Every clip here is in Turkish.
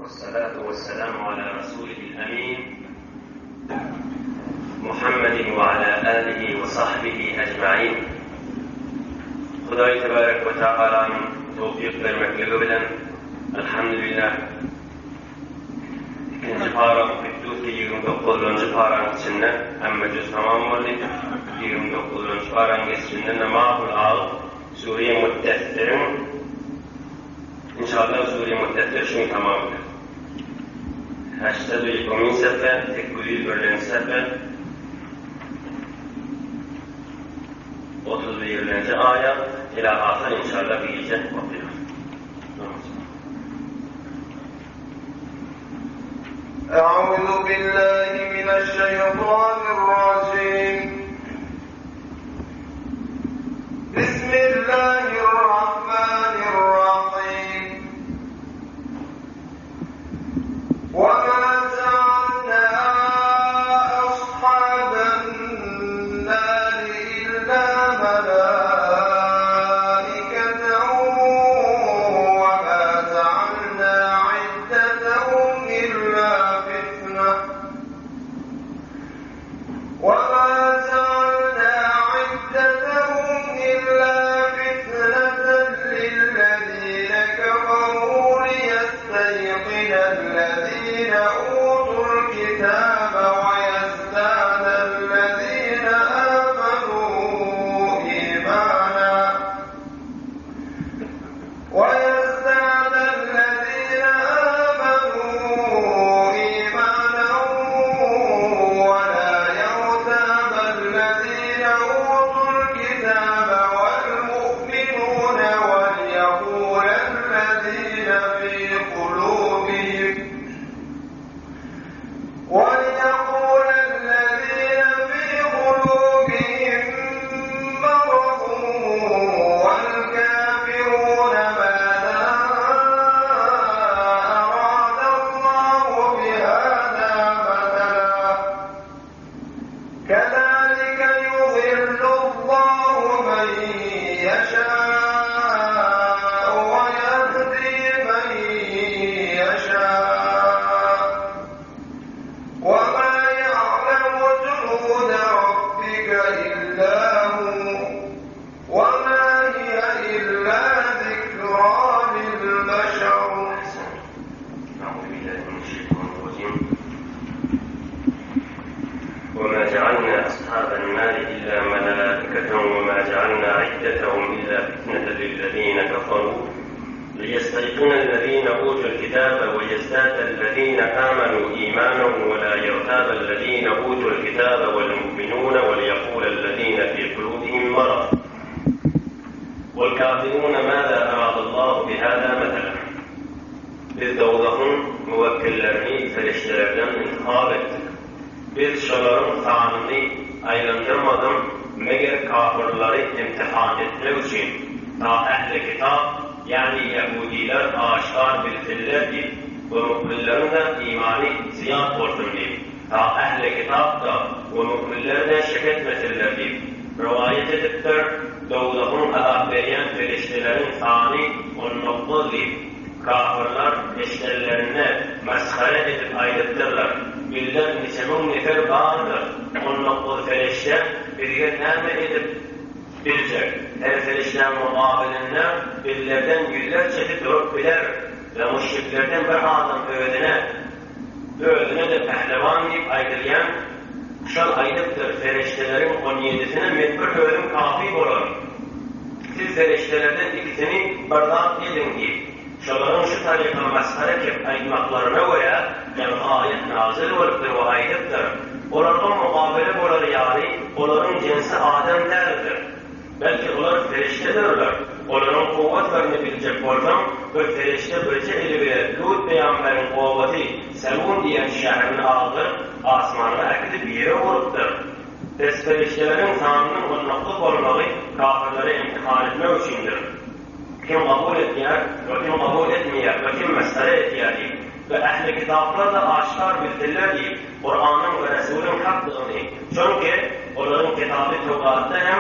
والصلاة والسلام على رسوله الأمين محمد وعلى آله وصحبه أجمعين. خدای تبارک و تعالی توفیق vermekle bilen elhamdülillah ikinci param bittu ki 29. paranın içinde ama cüz tamam oldu. 29. paranın içinde namahul al Suriye Muddessirin inşallah Suriye Muddessir şunu tamamdır. 82 sefer, tekbir bölüm sefer 31. ayet ila ahir inşallah bilecek okuyor. أعوذ بالله من الشيطان الرجيم بسم الله الرحمن الرحيم وما جعلنا أصحاب النار إلا ملائكة وما جعلنا عدتهم إلا فتنة للذين كفروا ليستيقن الذين أوتوا الكتاب ويزداد الذين آمنوا إيمانا ولا يرتاب الذين أوتوا الكتاب والمؤمنون وليقول الذين في قلوبهم مرض والكافرون ماذا أراد الله بهذا مثلا كذلك يضل الله من يشاء ويهدي من يشاء وما يعلم جنود ربك إلا هو وما هي إلا ذكرى للبشر. أعوذ بالله من الشيطان الرجيم. وما جعلنا أصحاب النار إلا ملائكة وما جعلنا عدتهم إلا فتنة للذين كفروا ليستيقن الذين أوتوا الكتاب ويزداد الذين آمنوا إيمانا ولا يرتاب الذين أوتوا الكتاب والمؤمنون وليقول الذين في قلوبهم مرض والكافرون ماذا أراد الله بهذا مثلا. Biz doğudakın müvekkillerini feriştelerden intihab ettik. Biz şoların tanını ayrıldırmadan meğer kafirleri imtihan etmek için ta ehli kitap yani Yahudiler aşikar bildirlerdi ve müminlerin de imanı ziyad olsundu. Ta ehli kitap da ve müminler de şek etmesinlerdi. Rivayet ediptir, doğudakın azap veren feriştelerin tanı 19'dur. Kafirler eşlerine meskhare edip ayrıttırlar. Bilden nicemin nefer bağırdır. 19 ferişte birge nâme edip bilecek. Her ferişten mukabilinde billerden yüzler çeşit durup biler. Ve müşriklerden bir adam öğüdüne de pehlevan deyip ayrılayan kuşal aydıptır. Feriştelerin 17'sine medbir öğüdüm kafi olur. Siz feriştelerden ikisini bardak edin deyip şoların şu tariqa meskhare kep aytmaklarına göre yani ayet nazil olupdur ve ayettir. Onlardan mukabele olar yani onların cinsi Ademlerdir. Belki onlar feriştedirler. Onların kuvvetlerini bilecek olsam ve ferişte böylece eli Lut peygamberin kuvveti Selun diyen şehrini aldı asmanına akıdı bir yere vuruptur. Biz feriştelerin tanrının onluklu olmalı kafirleri imtihan etmek içindir. Kim kabul etmeyer ve kim kabul etmeyer ve kim mesele etmeyer ve ehli kitaplar da aşikar bildirler deyip Kur'an'ın ve Resul'ün hakkını. Çünkü onların kitabı Tevrat'ta hem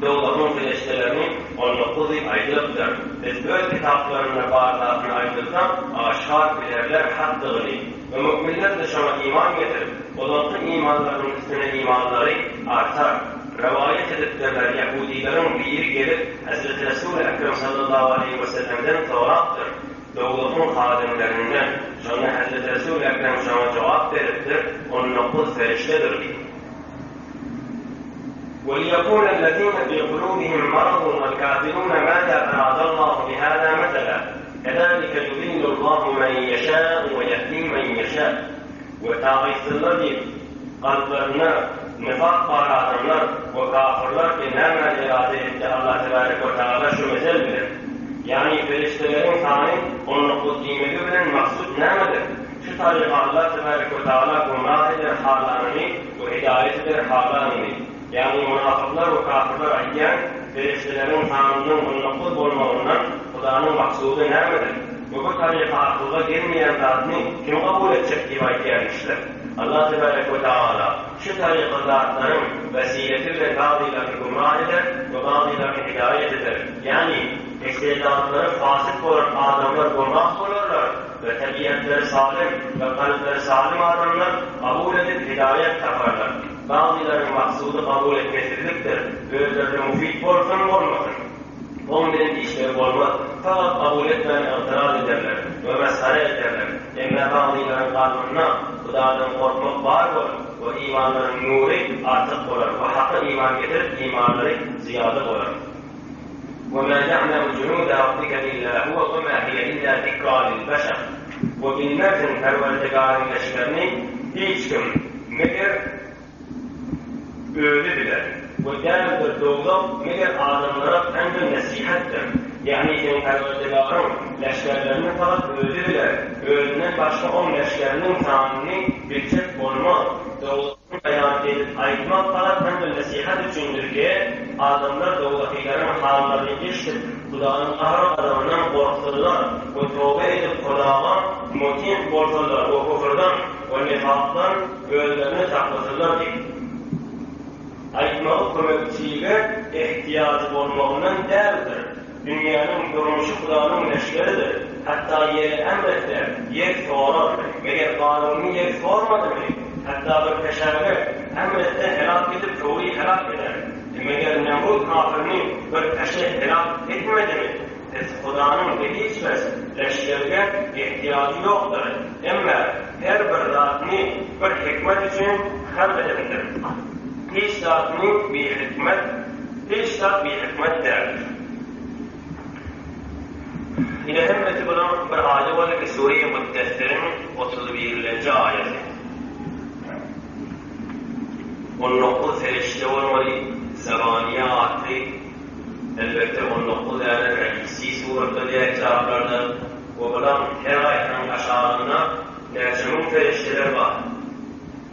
Doğu'nun feriştelerini 19 ayılıptır. Biz öz kitaplarına bağırlarını aydıktan aşkar bilerler hattığını ve müminler de şuna iman getirip onların imanlarının üstüne imanları artar. Rivayet ediplerler Yahudilerin bir gelip Hazreti Resul-i Ekrem sallallahu aleyhi ve sellem'den Tevrat'tır. Doğulun hadimlerinden sonra Hazreti Resul-i Ekrem şuna cevap veriptir. 19 feriştedir. وَلْيَقُولَ الَّذِينَ فِي قُلُوبِهِمْ مَرَضٌ وَالْكَافِرُونَ مَاذَا أَرَادَ اللَّهُ بِهَذَا مَثَلًا كَذَلِكَ يُضِلُّ اللَّهُ مَنْ يَشَاءُ وَيَهْدِي مَنْ يَشَاءُ وَتَعِيثُ kalplerine nifak var adamlar ve kafirler ki nereden irade etti Allah Tebarek ve Teala şu mesel bilir. Yani feriştelerin tani 19 nimeti bilen maksud nemedir? Şu tarihi Allah Tebarek ve Teala gumrah eder halanını ve hidayet eder halanını. Yani münafıklar ve kafirler ayyan feriştelerin tanının 19 olmağından Kuda'nın maksudu nemedir? Ve bu tarihi akılda girmeyen zatını kim kabul edecek diye gelmişler. Allah Tebarek ve Teala şu tarihi zatların vesiletiyle bazılarını gumrah eder ve bazılarını hidayet eder. Yani istidatları fasık olan adamlar gumrah olurlar ve tabiatları salim ve kalpleri salim adamlar kabul edip hidayet taparlar. Bazılarının maksudu kabul etmesizliktir. Özlerine müfit olsun olmasın. 11. işleri olmaz. Fakat kabul etmeyen itiraz ederler ve mesare ederler. Ama bazılarının kalbına Kuda'dan korkmak var olur ve imanların nuru artık olur ve hakka iman getirip imanları ziyade olur. وَمَا يَعْلَمُ جُنُودَ رَبِّكَ إِلَّا هُوَ وَمَا هِيَ إِلَّا ذِكْرَى لِلْبَشَرِ Bu binlerce perverdigarın leşlerini hiç kim meğer öyle bilir. Bu değerdir doğduğum meğer adamlara en nasihattir. Yani senin perverdigarın leşkerlerini fakat öyle bilir. Öğlenen başka 10 leşkerinin tanrını bilcek olmaz. Doğduğun beyan edip ayıtmak fakat en nasihat içindir ki adamlar doğduğun hallerini geçtir. Kuda'nın ahir adamından korktular ve tövbe edip Kuda'ya mutin oldular o kufurdan ve nifaktan özlerini saklasınlar diye. Ayıtmalı kömekçiyle ihtiyacı olmağından değerlidir. Dünyanın durmuşu Kuda'nın leşkeridir. Hatta yeri emretler, yer soğurur. Eğer kanuni yer soğurmadı mı? Hatta bir peşerbe emrette helak edip çoğuyu helak eder. Eğer Nemrut kafirini bir peşe helak etmedi mi? Kuda'nın dediği içmez. Leşkerge ihtiyacı yoktur. Ama her bir zatını bir hikmet için halbedendir. Hiç zatını bir hikmet, hiç zat bir hikmet derdir. Yine hemmeti bulan bir ayet var ki Sure-i Muddessir'in 31. ayeti. 19 ferişte olmalı, zabaniye attı. Elbette 19 yani reisi surette diğer kitaplarda o bulan her ayetin aşağılığında gerçeğin ferişteler var.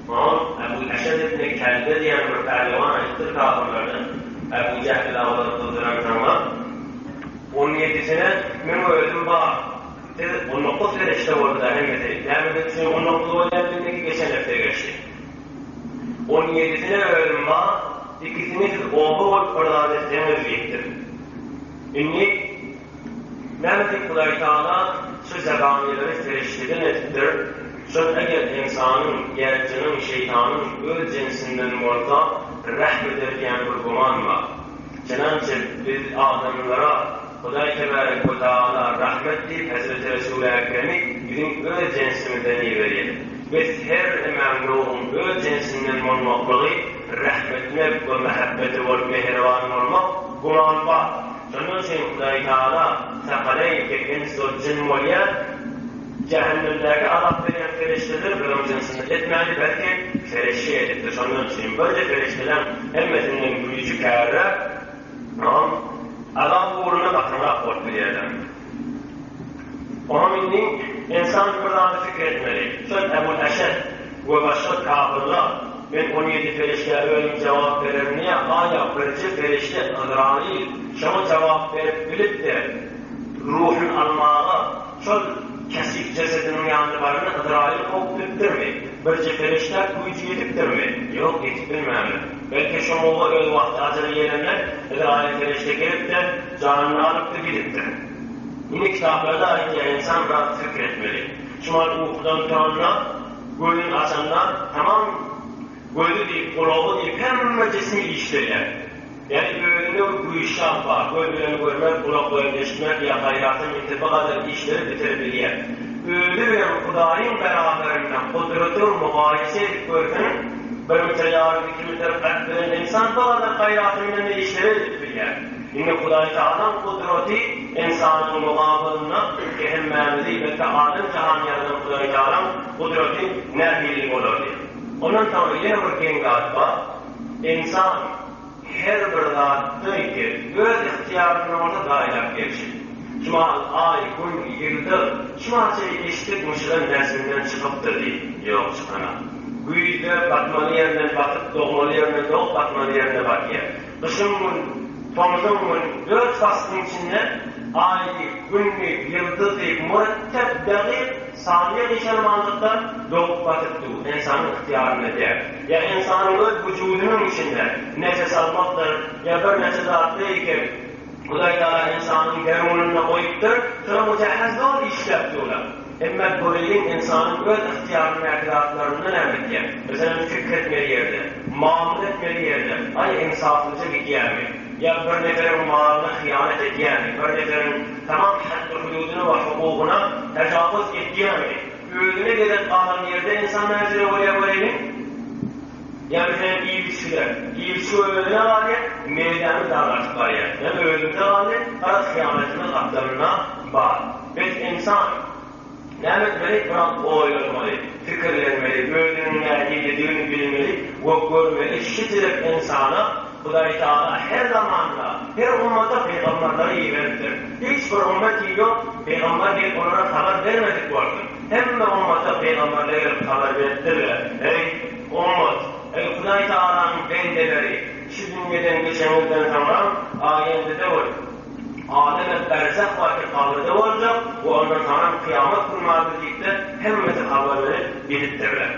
Ebu Eşed ibn Kelbe diyen bir pehlivan ayıttır kafirlerden. Ebu Cehil ağları kıldıran tanımak. 17'sine mümin ölüm var. 19 ferişte oldu da hemmeti. Yani bütün 19 olacağındaki geçen hafta geçti. 17'sine ölüm var. İkisini siz oğlu oradaletlerine özleyiptir. İnni Mehmet-i Kuday Teala şu zebanileri ferişteden ettir. Şöyle eğer insanın, yercinin, şeytanın öz cinsinden orada rahmet ederken bir guman var. Çenanca biz adamlara Kuday Tebarek ve Teala rahmet deyip Hazreti Resul-i Ekrem'i bizim öz cinsimizden iyi verelim. Biz her memnunun öz cinsinden olmaklığı rahmetine ve mehabbeti ve mehrivan olmak guman var. Şunun için Kuday Teala sakaleyi ki insu cin molya cehennemdeki azap veren ferişteler bölüm cinsini etmeli belki ferişte ediptir. Şunun için böyle ferişteler hemmetinden büyücü kârı azap uğruna bakınarak korkuluyorlar. Onun için insan Kur'an'ı fikretmeli. Şöyle Ebu Eşed ve başka kafirler ben 17 ferişte ölüm cevap verir niye? Aya kırıcı ferişte Azrail şunu cevap verip bilip de ruhun almağı şöyle kesik cesedinin yanında varını Azrail koktuktur mu? Bir ferişler gücü yediktir mi? Yok, yetip bilmem. Belki şu muğla öyle vakti acele yerenler Azrail ferişte gelip de canını alıp da gidiptir. Yine kitaplarda ait insan rahat fikretmeli. Şumal uykudan sonra gölün açandan tamam gölü deyip, kulağı deyip hemen cismi işlerler. Yani böyle bu işler var. Göllerini görmek, kulaklarını eşitmek ya hayatın intibakadır işleri bitirebiliyor. Öyle bir Kuday'ın beraberinden kudretini mukayese edip görken bir müteyarı, iki müteyarı insan bakadır hayatının işleri bitirebiliyor. Yine Kuday Teala'nın kudreti insanın mukabalına ehemmemizi ve Teala'nın cihan yaradan Kuday Teala'nın kudreti nehirli olur diye. Ondan sonra yine bir kengat var. İnsan her bir zattı ki öz ihtiyarını orada dairap geçir. Şumal ay, gün, yıldır, şumal şey işitmişler neslinden çıkıptır diye. Yok çıkana. Güyde bakmalı yerine bakıp doğmalı yerine doğup bakmalı yerine bakıyor. Kışın Tomuzun 4 faslın içinde aylık, günlük, yıldızlık, mürettep, dakik, saniye geçermanlıkta doğup batıktı. İnsanın ihtiyarını der. Ya insanın öz vücudunun içinde nefes almaktır, ya bir nefes attıyken Kuday Teala insanın derununa koyuptur, sonra mücehhezler işlep diyorlar. Ama böyleyin insanın öz ihtiyarını erdilatlarından emretler. Mesela fikretmeli yerde, mamul etmeli yerde, ay insaflıca gidiyor mi? Ya bir neferin malına hıyanet ediyor mi? Bir neferin tamam hakkı hududuna ve hukukuna tecavüz ediyor mi? Öğüdüne gelip kalan yerde insan menzili oraya böyleyin. Ya mesela iyi bir şeyler, iyi bir şey öğüdüne var ya, meydanı davranışık var ya. Yani öğüdüne var ya, arat hıyanetinin kaplarına var. Ve insan ne etmeli? Bırak oylanmalı, fikirlenmeli, öğüdünün nerede dediğini bilmeli ve görmeli. Şiddet insana Kuday Teala her zamanda, her ummata peygamberleri iyi verirdir. Hiçbir ümmet yok, peygamber deyip onlara haber vermedik vardır. Hem ummata peygamberleri haber verirdirler. Ey ummet, ey Kuday Teala'nın bendeleri, şu dünyadan geçenizden sonra ayette de var. Adem-i berzak vakit kabrede olacak ve ondan sonra kıyamet kurmağı birlikte hemmeti haber verip bilittirler.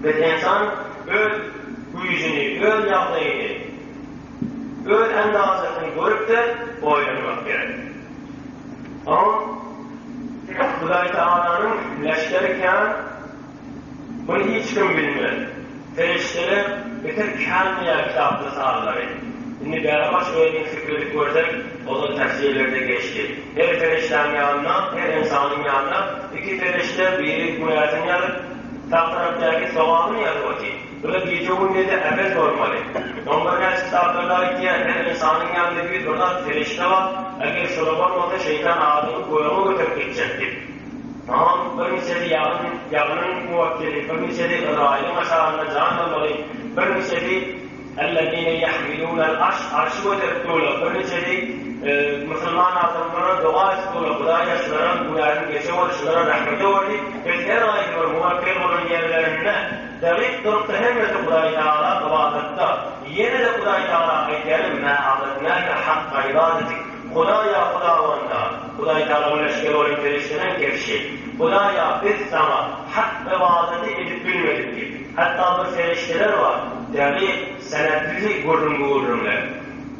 Ve insan öz gücünü, öz yaptığını, öz endazetini görüp de oylamak gerek. Ama Kuday Teala'nın leşkerken bunu hiç kim bilmez. Ferişteler beter kalmaya kitapta sağları. Şimdi beraber şöyle fikirlik görsek, o da tefsirlerde geçti. Her feriştenin yanına, her insanın yanına iki ferişte biri günahını yazıp, sağ taraftaki soğanını yazıp ki, böyle bir çoğunluğu da ebed olmalı. Onların kitaplarda ki her insanın yanında bir orada ferişte var, eğer şuraban olsa şeytan adını koyama götürüp gidecektir. Tamam, bir misali yağının muvakkili, bir misali Azrail'in aşağısında can almalı, bir misali الذين يحملون العرش arşı götürüyorlar. Böylece Müslüman adamlara dua ediyorlar. Kudaya şunların günahını geçiyor, şunlara rahmeti var. Ve her ayı var, muvakkil olan yerlerinde devlet durup da hemmeti Kudaya Teala kıvadatta. Yine de Kudaya Teala ayetlerin me'adetnâke hakka ibadetik. Kudaya Kudavanda, Kudaya Teala'nın eşkili olan feriştenen kevşi. Kudaya biz sana hak ibadeti edip bilmedik ki. Hatta bu ferişteler var. Yani senetlilik gurrunlar.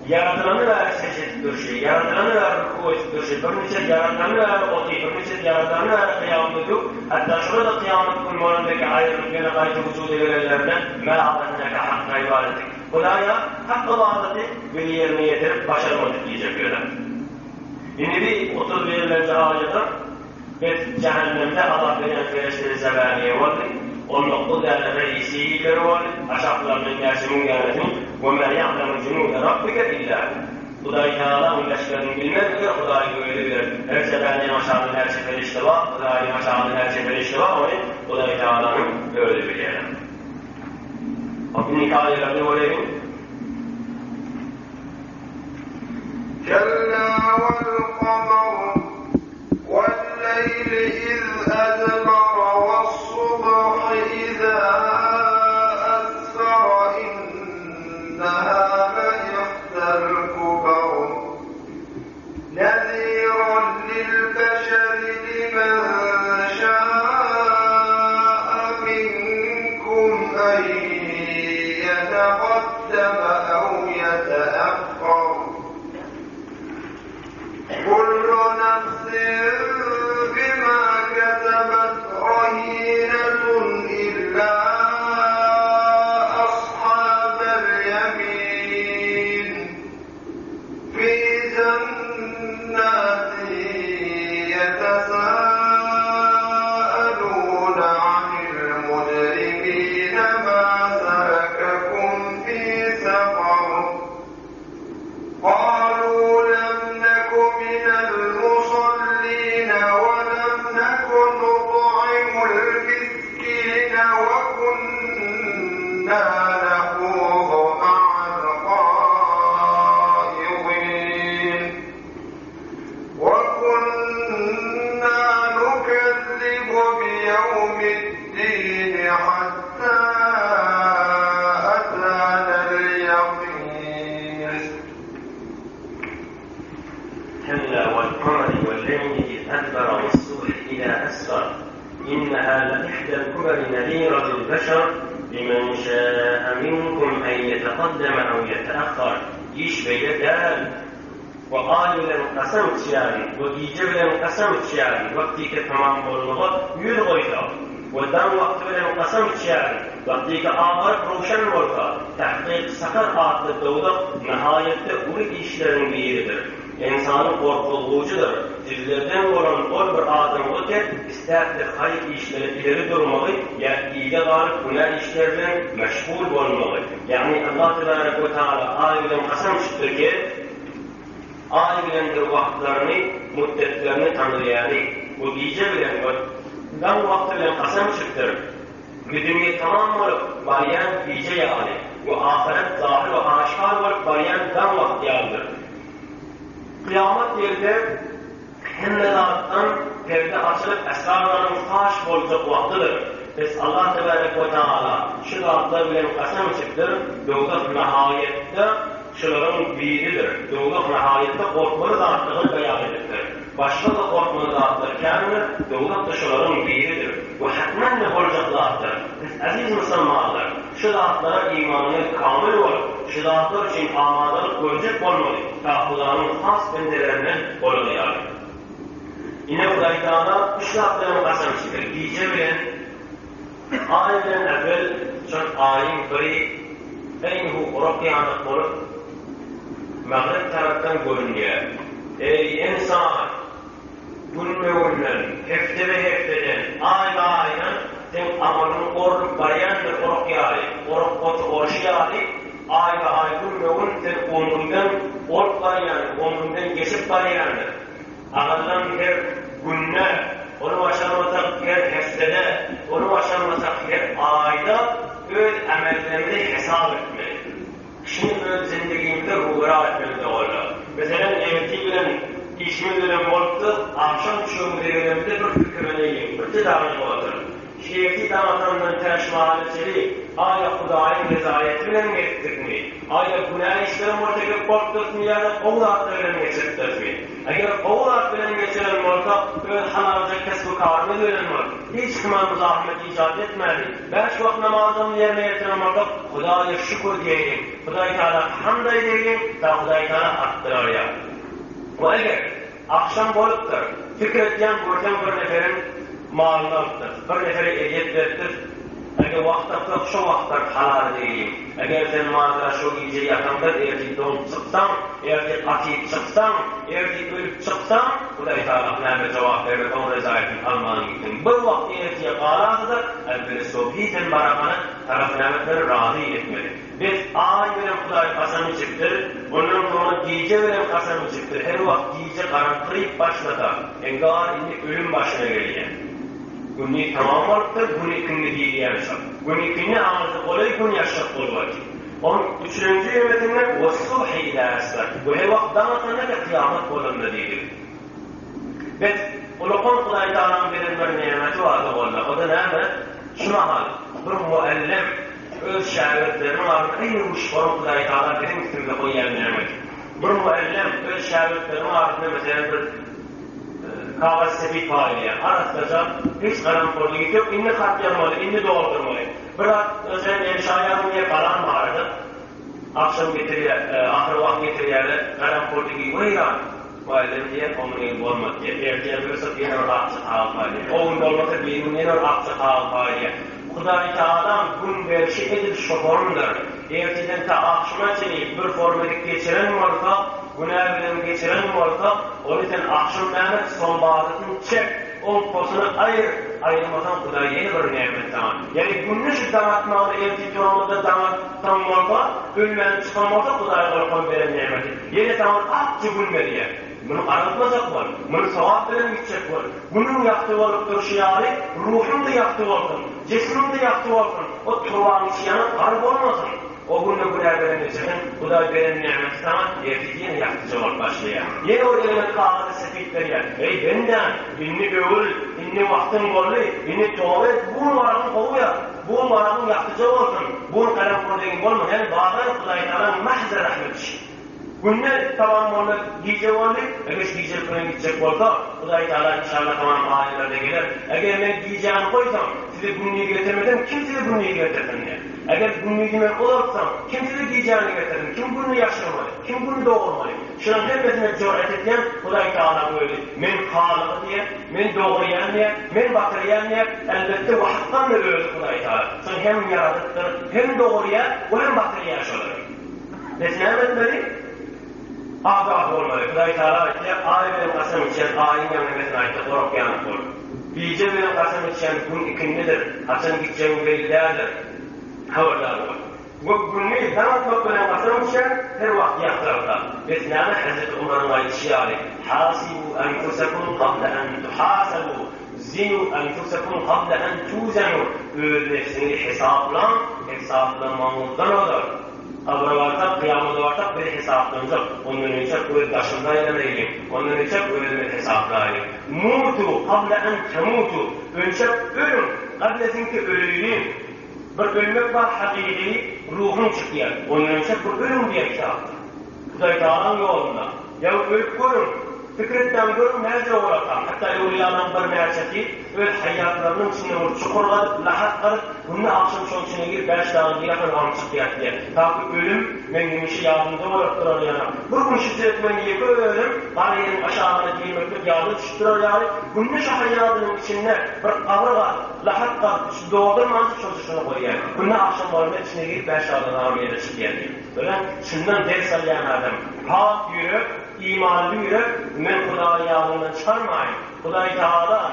Yaratılanı ver secdet duruşu, yaratılanı ver rükû duruşu, bir nice yaratılanı ver oti, bir nice yaratılanı ver kıyametu. Hatta şurada kıyamet kulmarındaki ayrılıklarına gayet vücudu verenlerden me'abetneke hakka ibadetik. Kudaya hak ibadeti bir yerine getirip başarmadık diyecekler. Yine bir 31. ayette ve cehennemde Allah veren ferişleri zebaniye vardı. Onun kudret reisiyle var, aşağılarının gerçeğinin gelmesini وَمَا يَعْلَمُ جُنُودَ رَبِّكَ اِلَّا Kuday Teala'nın leşkerini bilmez ki Kuday böyle bilir. Her seferinde aşağıda her sefer işte var, Kuday'ın aşağıda her sefer işte var, onu Kuday Teala'nın böyle bilir. Bakın hikayelerini olayım. كَلَّا وَالْقَمَرِ وَاللَّيْلِ إِذْ أَدْبَرَ وَالصُّبْحِ إِذَا أَسْفَرَ إِنَّهَا لَإِحْدَى الْكُبَرِ نَذِيرًا لِلْبَشَرِ لِمَنْ أن يتقدم أو يتأخر كل نفس بما كسبت رهينة إلا أصحاب اليمين في جنات يتساءلون عن المجرمين ما سلككم في سقر قالوا لم نك من المصلين ولم نك نطعم المسكين وكنا نخوض مع الخائضين وكنا نكذب بيوم الدين حتى أتانا اليقين كلا والقمر والليل إذ أدبر والصبح إذا أسفر إنها لإحدى الكبر نذيرة البشر لمن شاء منكم أن يتقدم أو يتأخر يشبه دال وقالوا لن قسمت يعني وجيجب لن قسمت يعني وقتك تمام باللغة يلغيها ودان وقت لن قسمت يعني وقتك آخر روشن olsa تحقيق sakar adlı dövlət nihayette uğur işlerin biridir. İnsanın korkuluğucudur. Sizlerden olan ol bir adamı ki isterse hayır işleri ileri durmalı ya iyice varıp günah işlerden meşgul olmalı. Yani Allah Tebarek ve Teala ayeten kasam çıktır ki ayetlerinde vakitlerini, müddetlerini tanıyalı. Bu gece bilen dan vakti bilen kasam çıktır. Bir dünya tamam olup bariyen gece yağlı. Bu ahiret zahir ve aşikar olup bariyen dan vakti yağlıdır. Kıyamet yerde hemmelattan perde açılıp esrarların faş olacak vaktidir. Biz Allah Tebarek ve Teala şu zatlar bilen kasam çıktır. Doğudak nihayette şuların biridir. Doğudak nihayette korkmalı zatlığı beyan edildir. Başka da korkmalı zatlar kendini doğudak da şuların biridir. Bu hatmen ne olacak zatlar? Biz aziz Müslümanlar şu zatlara imanını kamil olup şu zatlar için amadalık görecek olmalı. Tahtılarının has bendelerinden oluyor. Yine Huday Teala üç zatların kasam çıktır. Gece bilen ayeten evvel çok ayin biri eynuhu kurak yanık olup mağrib taraftan görünüyor. Ey insan! Günlüğünden, hefte ve hefteden, ay ve aydan sen amalın orup bariyandır kurak yağlı, kurak kotu oruç yağlı, ay ve ay günlüğün sen onundan orup bariyandır, onundan geçip bariyandır. Ağırdan her günler, onu başarmasak her heftede, onu başarmasak her ayda öz emellerini hesap etmeli. Şimdi öz zindagimde ruhura etmeli olur. Mesela evti bilen, işimi bilen oldu, akşam çoğu devrimde bir fikirleyim, bir tedavi olur. Şehirti damatandan terşmahaletçili, aya Kuday'ın rezayeti bilen geçtik mi? Aya günah işlerin ortaya korktuk mu ya da oğulak bilen geçirdik mi? Eğer oğulak bilen geçiren olsa, öz hanarca kesbu kavramı bilen olur. Hiç kıman müzahmet icat etmedi. Beş vakit namazını yerine getiren olsa, Kuday'a şükür diyeyim. Kuday Teala hamd edeyim, da Kuday Teala arttırır ya. Bu eğer akşam oluptur, fikretken buradan bir neferin malını alıptır, bir nefere ediyet verdir. Eğer vaxtda şu vaxtlar halal deyim. Eğer sen mağazara şu gece yatandır, erdi don çıksan, erdi atip çıksan, erdi ölüp çıksan, Kuday Teala neme cevap vermek, onun rezayetini almanı gittin. Bir vakti erdiye qalasıdır, elbette sohbiten barakanı taraf nimetleri razı etmeli. Biz ay bilen Kuday kasamı çıktır, onun sonra gece bilen kasamı çıktır. Her vakit gece karanlık başladı. Engar indi ölüm başına geliyor. Günlük tamam oluptur, günlük günlük değil yaşar. Günlük günlük ağırlık olayı gün yaşar olacak. Onun üçüncü ümmetinde وَالصُّبْحِ اِلَى أَسْفَرْ. Bu her vakit damatında da kıyamet olumda değil. Ve Ulukan Kuday Teala'nın bir nimeti vardı oğullar. O da ne? Şuna hal, bir muallem öz şagirdlerinin vardı. Ey müşvarın Kuday Teala benim üstümde koyuyan nimet. Bir muallem öz şagirdlerinin vardı. Mesela bir kahvesi sepit haliye. Arasıca hiç karanlık yok. İnni kat yapmalı, inni doldurmalı. Bırak özel şayarım diye falan vardı. Akşam getiriyor, ahir vakit getiriyorlar. Karan portiki vayran. Vaylan diye onun olmadı diye. Erdiye böylese bir yer akçı halka diye. Oğun olmasa bir yer akçı halka diye. Hudaý Taala gün berişi edip şoforundur. Erteden ta akşama çeyip bir formadik geçiren bolsa, günah bilen geçiren bolsa, o yüzden akşam näme son bahatını çek, o posunu ayırmadan Hudaý yeni bir nimet tamam. Yani günni şu damatmalı erti durumunda damattan bolsa, ölmen çıkamazsa Hudaý korkan veren nimeti. Yeni tamam akçı gülmediye. Bunu aratmazak var, bunu savap bilen gidecek var. Bunun yaptığı olup duruşuyarı, ruhun da yaptığı olsun, cismin de yaptığı olsun. O turvan işyanı karb olmasın. O günde günah veren geçerin, bu da veren nimeti tamam, yine yaktıcı olup başlıyor. Yine o element kağıdı sepetler yer. Ey benden, inni öğül, inni vaktin golü, inni tuvalet, bunun varağın kovu ya. Bunun varağın yaktıcı olsun, bunun kalem kurduğun olma. Yani bağdan Hudaý Taala'nın mahzer rahmeti. Günler tamam onu giyecek olduk, eğer giyecek günü gidecek olsa, Hudaý Taala inşallah tamam ailelerde gelir. Eğer ben giyeceğini koysam, size günlüğü getirmedim, kim size günlüğü getirdim diye. Eğer günlüğü demek olursam, kim size giyeceğini getirdim, kim günlüğü yaşamalı, kim günlüğü doğurmalı. Şunun hepsine cöret etken Hudaý Taala böyle, men halığı diye, men doğrayan diye, men bakırayan diye, elbette bu hakkın da öyle Hudaý Taala. Sen hem yaratıktır, hem doğrayan, hem bakırayan şolar. Nesnemet böyle? Ağabey olmalı. Hudaý Taala diye ailenin kasam içen, ailenin yanına ayette koruk yanık olur. Bice benim kasam içen gün ikinlidir, haçan gideceğim bellidir. Havadar olur. Bu günlüğü damat benim kasam içen her vakti yaklarlar. Besnâme Hazreti Umar'ın ayetişi Hasibu enfusakum qabla en tuhasabu. Zinu enfusakum qabla en tuzanu. Öz nefsini hesaplamanızdan olur. Abra varsak, kıyamada varsak bir hesaplanacak. Onun için öyle taşında yemeyelim. Onun için öyle hesaplayalım. Mutu, qabla en temutu. Önce ölüm. Qablezinki ölüyün. Bir ölmek var hakiki, ruhun çıkıyor. Onun için bu ölüm diye kitaptır. Hudaý Taala'nın yolunda. Ya ölüp görün. Fikretten görün, nerede uğratam. Hatta evliyadan bir merçeti, öz hayatlarının içinde olur. Çukurlar, lahat karıp, bununla akşam şunun içine girip 5 dağın yakın alım çıkıyor diye. Ta ki ölüm, mengimişi yardımda olarak durar yana. Bu gün şiddet mengiye ölüm, bariyerin aşağına giymeklik yağlı düştürür yani. Bunun şu hayatının içinde bir avra var, lahat karıp, doğdurmazı çocuğunu koyuyor. Bununla akşam varında içine girip 5 dağın alım yerine çıkıyor diye. Böyle şundan ders alayan adam. Pak yürü, imanlı yürü, men Hudaý yağından çıkarmayın. Hudaý Taala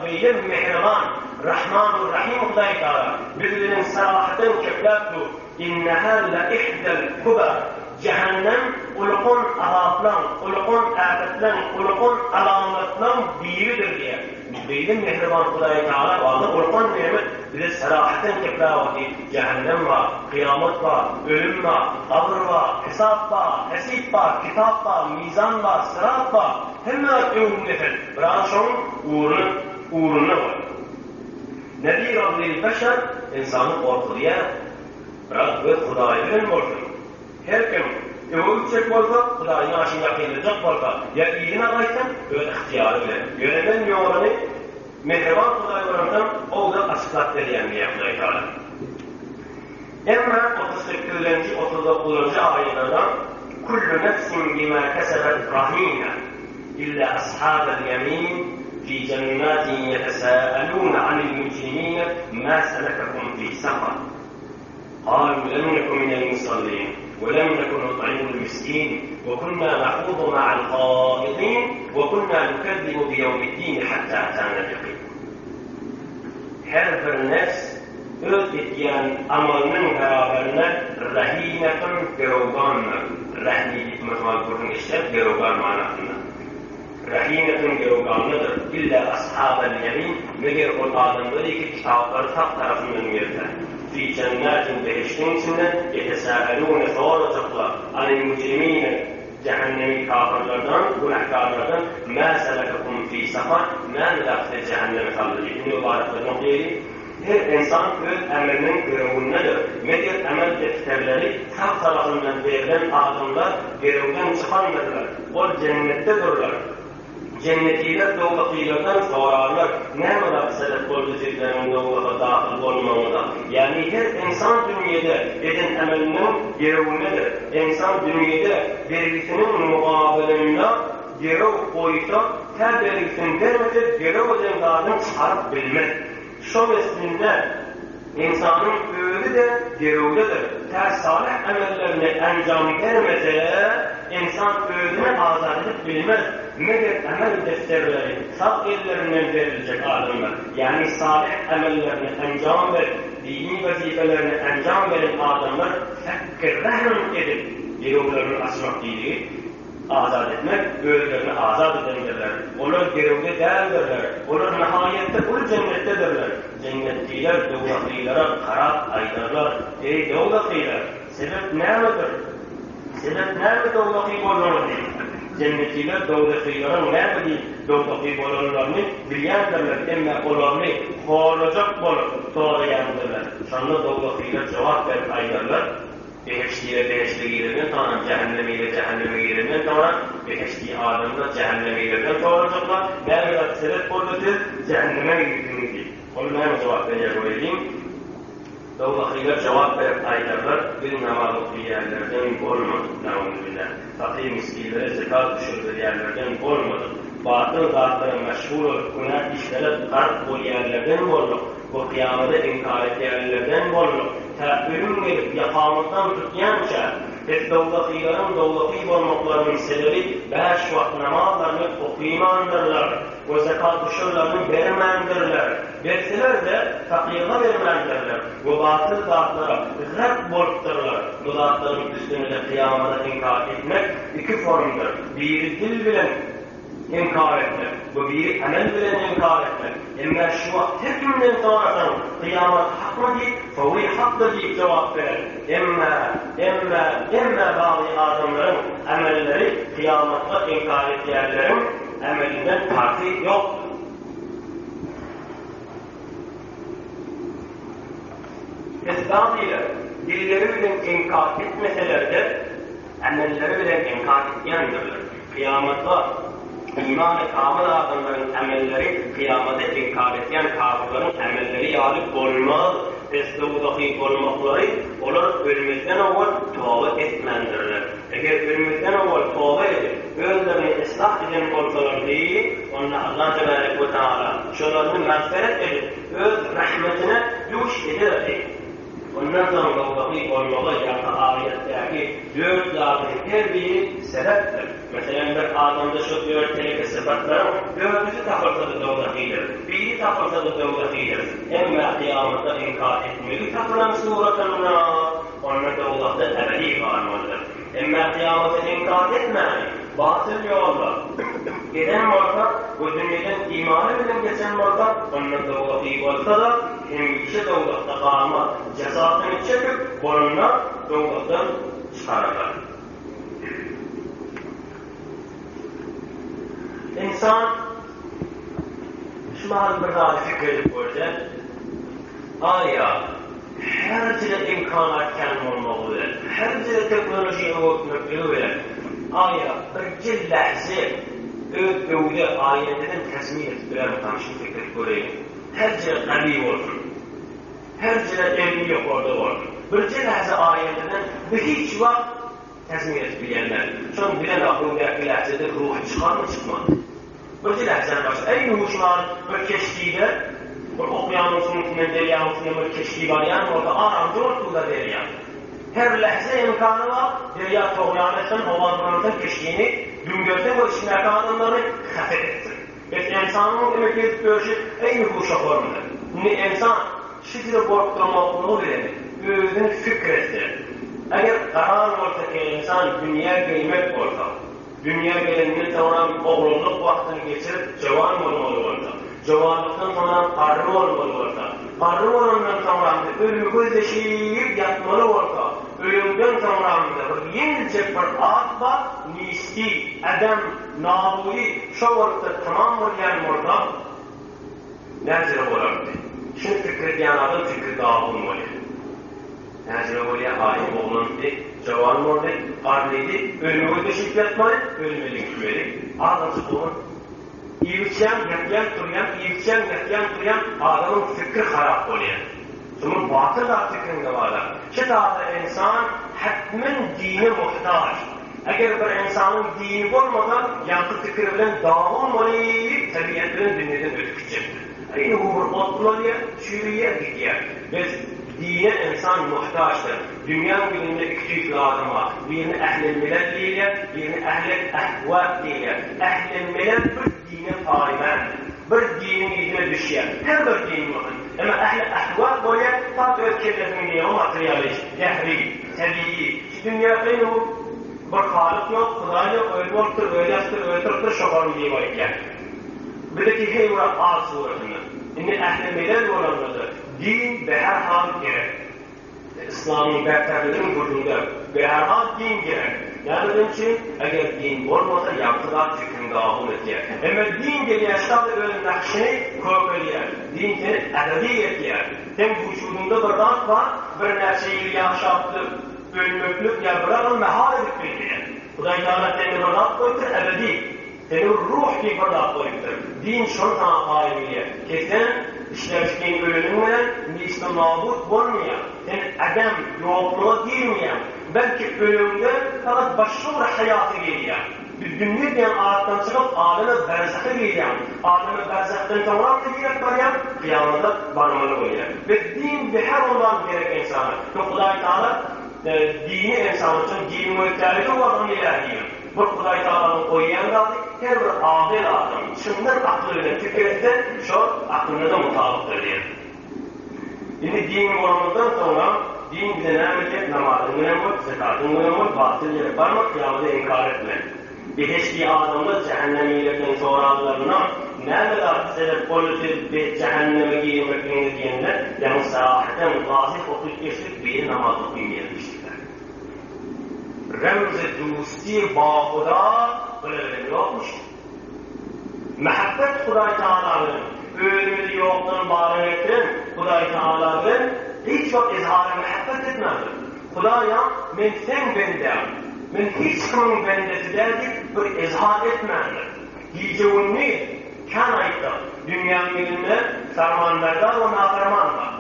beyle mehriban, Rahmanur Rahim Hudaý Taala. Bizlerin sarahatın keplaptu. İnneha la ihdel kubar. Cehennem ulukun azaplan, ulukun afetlan, ulukun alametlan biridir diye. Beyle mehriban Hudaý Taala vardı. Ulukun nimet bize sarahatın keplaptu. Cehennem var, kıyamet var, ölüm var, kabr var, hesap var, hesip var, kitap var, mizan var, sırat var. Hemen ümmetin, branşon uğruna var. Nedir lil beşer, insanı korkuluya, bırak ve Hudaý bilen olsun. Her kim övülecek olsa, Hudaýyň aşyny ýakynlayjak bolsa, ya iyine gaýtan, öz ihtiyary bilen. Yönelen ýolunu mehriban Hudaý bilen o da açyklap berýän Hudaý Taala. Emma 38-nji 39-njy aýatlardan kullu nefsin bima kesebet rahina illa ashabal yamin fi cennetin yetesâelûn anil mujrimîn ma selekakum fî sakar. قالوا لم نكن من المصلين ولم نكن نطعم المسكين وكنا نخوض مع الخائضين وكنا نكذب بيوم الدين حتى أتانا اليقين. Her bir nefs öz etken amalının beraberine rehinetun geroganlar. Rehnilik mezmankurun işler gerogan manasında. Rehinetun geroganlıdır. İlla ashab-ı yemin meğer o adamları ki kitapları sağ tarafından verirler. Fi cennetin behiştin içinden yetesâelûne soracaklar. Anil mücrimîne cehennemi kafirlerden, günahkarlardan mâ selekakum fî sakar mâ nilâfte cehenneme kaldı. İbn-i Mübarek'ten okuyayım. Her insan öz emelinin görevundadır. Meğer emel defterleri sağ tarafından verilen adımlar görevden çıkanlardır. O cennettedirler. Cennetiler doglakylardan sorarlar. Näme sebep boldy ýerleriň doglaga dahyl bolmagyna? Yani her insan dünýede eden emelinin gereğindedir. İnsan dünýede belgisinin mugabilinde gereğ koysa, her belgisini vermese gereğ eden zatını çıkarıp bilmez. Şu meslinde insanın özü de gereğindedir. Ters salih emellerini enjam vermese, insan özünü azad edip bilmez. Meğer emel defterleri sağ ellerinden verilecek adamlar, yani salih emellerini enjam ver, dini vazifelerini enjam veren adamlar fekkirrahım edip gereğlerini açmak değil, azad etmek, özlerini azad edendirler. Onlar gereğde değerdirler. Onlar nihayette ul cennettedirler. Cennetliler doglakylara karap aydarlar. Ey doglakylar, sebep nämedir? Sebep näme doglaky bolmaly? Cennetliler doglakylara näme diýip doglaky bolanlaryny bilýändirler, emma olaryny horajak bolup soraýandirler. Şonda doglakylar jogap berip aydarlar. Beheştliğe sonra cehenneme girenden sonra beheştli adamda cehenneme girenden soracaklar. Nerede sebep olmadı? Cehenneme girdiniz diye. Onu ben cevap vereceğim. Doglakylar cevap verip aydarlar. Bir namaz okuyan yerlerden olmadı. Nauzubillah. Fakir miskinlere zekat düşürdüğü yerlerden olmadı. Batıl zatlara meşgul olup günah işlere karp bol yerlerden olmadı. Bu kıyamada inkar ettiği yerlerden olmadı. Ölüm gelip yakamıktan tutyanca biz doglaky bolmaklarının sebebi 5 wagt namazlarını okuýmandyrlar. O zekat düşürlerini vermendirler. Verseler de fakirga vermendirler. Bu batıl zatlara rad bolupdyrlar. Bu zatların üstüne de kıyamada inkar etmek iki formdur. Biri dil bilen inkar etmek, bu biri amel bilen inkar etmek. Emma şu wagt hekimden soňra kıyamat hakmy diýip, fawri hakdy diýip jogap berer. Emma bazı adamların amelleri kıyamatda inkar etýärlerin amelinden farkı yok. Esbâbiler dilleri bilen inkar etmeseler de amelleri bilen inkar etýändirler. Kıyamatda İman-ı kamil adamların emelleri kıyamada inkar etken kafirlerin emelleri yağlıp olmaz. Esnavudaki olmakları onlar ölmezden evvel tövbe etmendirler. Eğer ölmezden evvel tövbe edip özlerini ıslah eden olsalar değil, onlar Allah Tebarek ve Teala şunlarını mağfiret edip öz rahmetine yuş eder. Ondan sonra doglaky olmaga ýa-da ayetlerdäki 4 zatın her biri sebepdir. Mesela bir adamda şu 4 tane sebepler, 4'ü tapılsa da doglakydyr. Biri tapılsa da doglakydyr. Emma kıyamata inkar etmeli tapılan suratına, onun doglakda ebedi kalmalıdır. Emma kıyamata inkar etmeli, batıl yolla giden varsa, bu dünyadan imanı bilen geçen varsa, onun doglaky bolsa da hemgişe doglakda kalmaz. Cezasını çekip bolunlar doglakdan çıkarırlar. İnsan şu mahal bir daha fikir edip görse, aya her cile imkanat kendim olmalıdır, her cile teknolojiye öğretmeklidir. Aya bir cil lehzi öğüde ayetinden tesmih edip birer tanışın fikir göreyim. Her cile kalbi olsun, her cile elmi yok orada olsun. Bir cil lehzi ayetinden bir hiç vakt tesmih edip bilenler. Çünkü bilen aklındaki lehzede ruhu çıkar mı çıkmadı? Bir lehzen başta, ey nuhuşlar bir keşkiyle, bir okyanusun içinden deryanın içinden bir keşki var, yani orada aram durduğunda deryan. Her lehze imkanı var, derya toğyanetsen, hovanlarından keşkini, dün gözde bu içinde adamları hafif etsin. İnsanın demek ki görüşü, ey nuhuşa formunda. Ne insan, şükürü borçlanmaklığı verir, özünü fikrettir. Eğer karar olsa ki insan dünya giymek olsa, dünya gelenden sonra oğluluk vaktini geçirip cevan olmalı olsa, cevanlıktan sonra karnı olmalı olsa, karnı olandan sonra ölümü gözleşip yatmalı olsa, ölümden sonra yenilecek bir at var, nisti, edem, nabuyi, şu vakitte tamam olayan orada nezire olabilir. Şimdi fikrediyen adam fikri dağılmalı. Nezire olayan alim oğlandı, cevan oldu, karnıydı, ölümü gözleşip yatmalı, ölümü linkmeli. Ağzı olun, İyicen, yetken turyan, adamın fikri harap oluyor. Çünkü batıl fikrinde varlar. Kitapta insan hatmen dini muhtaç. Eğer bir insanın dini olmadan yankı fikri bilen dağılım oluyor, tabiatının dünyadan ötüp gidecektir. Aynı bu bir otluya, çürüye gidiyor. Biz dine insan muhtaçtır. Dünyanın biliminde iki tüyüklü adam var. Birini ehl-i millet diye, birini ehl-i ehvat diye. Ehl-i millet bir dine faymen, bir dinin yüzüne düşüyor. Her bir dinin var. Ama ehl-i ehvat böyle tatlı ötkerlerin diye o materyalist, dehri, tabii. Dünya kıyım bir halık yok, Kuday yok, öyle oltur, öyle yaptır, öyle tuttur, şokarı diye var iken. Bir de ki heyvrat ağır suretinde. İnne ehl-i millet olanlarda din be her hal gerek. İslam'ın bertarlığının vurduğunda be her hal din gerek. Yani bunun için eğer din olmasa yaptılar fikrin dağılım ediyor. Ama din geliştirde öyle nakşini köpeliyor. Din seni ebediyet yer. Hem vücudunda bir rat var, bir nerseyi yaşattı, bölümlük ya bırakın mehal edip bildiğin. Kuday Teala seni bir rat koydur, ebedi. Seni ruh gibi bir rat koydur. Din şundan ayrılıyor. Kesin işlerken ölümünden misli nabut olmayan, sen adam yokluğa girmeyen, belki ölümde fakat başka bir hayatı geliyor. Dünya diyen ağaçtan çıkıp aleme berzakı geliyor. Aleme berzaktan tamam da gerek var ya, kıyamada varmalı oluyor. Ve din bir her olan gerek insana. Kuday Teala dini insan için dini müteahhiti olan ilahiyor. Bu Kuday Teala'nın koyuyan kaldı, her bir ağır adam, şundan aklıyla tükürette, şu aklına da mutabıktır diye. Şimdi din olanından sonra, din bize ne emredecek? Namazın önemli, zekatın önemli, batıl yere parmak, kıyamada inkar etme. Bir hiçbir adamda cehennemiyetten sonralarına ne kadar sebep politik bir cehenneme girmekliğini diyenler, yani sahiden vazif okuyup geçtik bir namaz okuyup رمز دوستی با خدا yokmuş. Mehabbet Kuday Teala'nın ölümü yokluğun bağlanırken Kuday Teala'nın hiç çok izhar-ı mehabbet etmezdir. Kuday'a men sen bendem, men hiç kimin bendesi derdi bir izhar etmezdir. Diyeceğini kan ayıpta dünyanın elinde fermanberler ve naferman var.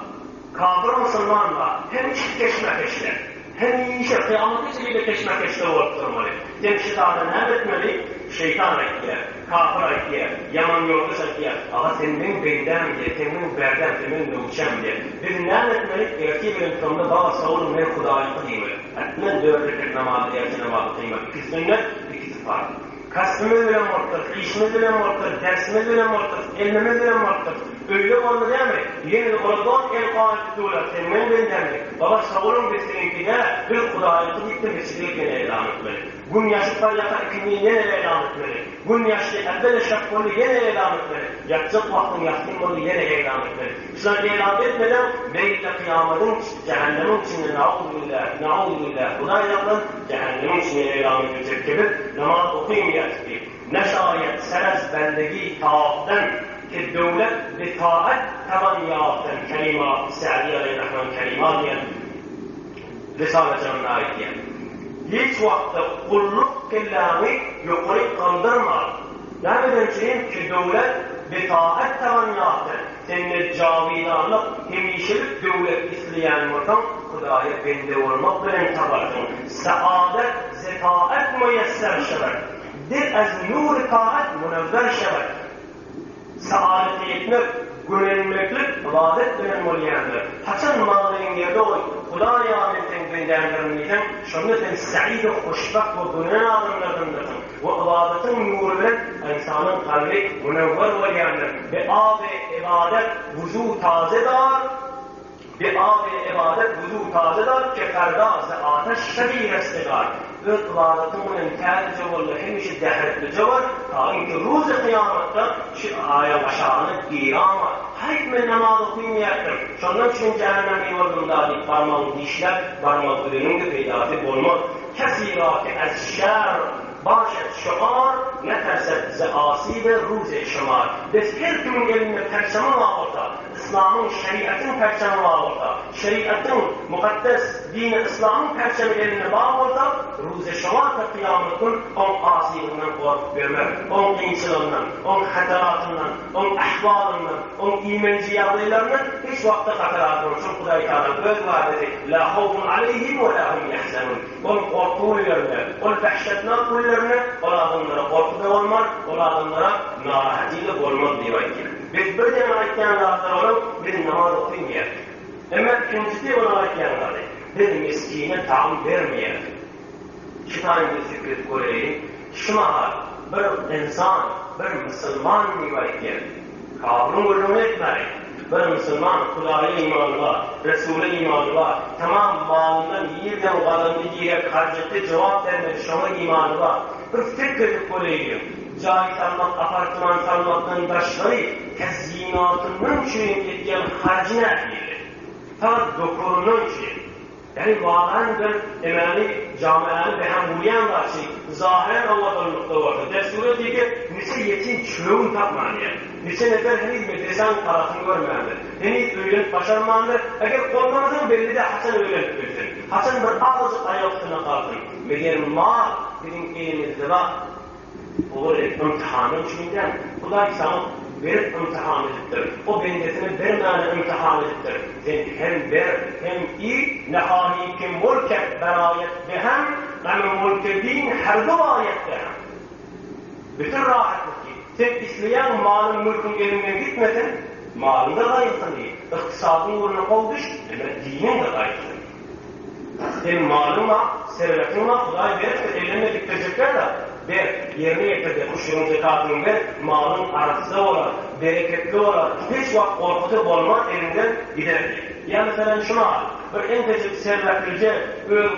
Kafir Müslüman var. Hem çift keşmekeşler. Hem iyi işe, kıyamet içeriyle keşmekeşte olurtturmalı. Temşitardan hem etmeli, şeytan ekliyor, kafir ekliyor, yaman yoldaş ekliyor. Ama senin benden diye, senin berden, senin nöğçem diye. Biz ne etmeli? Erkeği benim tutamda baba savunun ve Kuday'ı kıyımı. Etmen dörtlük namazı, erkeği namazı kıyımı. İki sünnet, ikisi farklı. Kasmımız bile morttur, işimiz bile morttur, dersimiz bile morttur, ilmimiz bile morttur. Öyle oldu değil mi? Yeni oradan el kâhati tuğla, senin benden baba savunun besininki de bir Kuday'ı gitti besininki ilan etmeli. Bunun yaşıklar yaka ikimiyi yine ilan etmeli. Bunun yaşlı evvel şakkolu yine ilan etmeli. Yatacak vaktin yaktın onu yine ilan etmeli. Sonra ilan etmeden beyle kıyamadın cehennemin içinde naudülillah. Kuday yapın cehennemin içinde ilan edecek gibi namaz okuyamayacak gibi. Ne şayet serez bendegi taattan ki devlet bir taat taban yaptın kelimat Sa'di Aleyhisselam kelimat diyen Risale-i Can'ına ait diyen. Hiç vakti kulluk kelamı yukarı kaldırmaz. Nereden için ki devlet bir taat taban yaptın. Senin cavidanlık hemişelik devlet isteyen buradan Kudaya bende olmak bilen tabarsın. Saadet zetaat müyesser şeber. Dil az nur taat münevver şeber. Saadeti yetmek, güvenilmeklik, ibadet bilen molyandır. Haçan mağlayın yerde oy, Kudaya ametten gönderdirilmeyken, şunu sen sa'id-i hoşbak ve günen adımlarındarsın. Ve ibadetin nuru bilen insanın kalbi münevver molyandır. Ve ab-i ibadet vuzu tazedar, بآب عبادت وضوء تازه دار که فردا ز آتش شبیه رستگار اقبالتون انتهت جوال همیشه دهرت بجوال تا اینکه روز قیامت آیا بشانت گیرامت حیث من نماز قیم یکتر شنن چون جهنم یوردم دادی فرمان دیشلر برما بدنون پیداتی بولمد کسی را که از شر باشد شعار نترسد ز آسیب روز شمار بس هر کمون علم ترسمان آورده İslam'ın şeriatın perçemi bağlıda, şeriatın mukaddes dini İslam'ın perçemi eline bağlıda, ruze şemat ve kıyametin on asilinden korkup vermek, on kıyımçılığından, on hataratından, on ahvalından, on imenci yağlaylarından hiç vakti hataratından çok Kudai Teala öz vaadeti la havfun aleyhim ve la hum yahzanun. On korkularına, on vahşetler kullarına, on adamlara korkuda olmaz, on adamlara narahatiyle olmaz diyor ki. Biz bir dönem ayetkenlerden olup bir namaz okuyamayız. Ama ikincisi ona ayetkenlerden bir miskine taam vermeyelim. Şu tane zikret koyayım. Şu mahal bir insan, bir Müslüman rivayetken kabrın ölümünü etmeyin. Bir Müslüman Kudaya imanı var, Resul'e imanı var, tamam malından yerden kalanını yiyerek harcette cevap vermedi, şuna imanı var. Bir fikredip koyayım. Cahit salmak, apartman salmaktan başlayı tezyinatından çürüyüp etken harcına etmeyelim. Fakat dokurunun için. Yani varan bir emeli camianı ve hem uyan var şey, zahiren Allah'tanlıkta vardır. Destur'a diye ki, nise yetin çürüğün tapmanıya. Nise nefer henüz medresen tarafını görmeyendir. Henüz öğrenip başarmandır. Eğer korkmanızın belli de Hasan öğrenip ölsün. Hasan bir ağızlık ayaktına kalsın. Meğer mal bizim elimizde var. Olur imtihanın içinden. Kudai sana verip imtihan ediptir. O bendetini vermeyene imtihan ediptir. Sen hem ver hem iyi nehahi ki mulket berayet behem ama mulkedin her ayette hem. Bütün rahatlık ki sen isteyen malın mülkün elinden gitmesin, malın da gayırsın diye. İktisadın uğruna kolduş ama dinin de gayırsın. Sen malın var, servetin var, Kudai verip eline diktirecekler de yerine getirdi. Kuşunun zekatını ver, malın arasında olan, bereketli olan, hiç vakit korkutup olmaz elinden gider. Ya mesela şunu al, bir en tecrübe servetlice, bir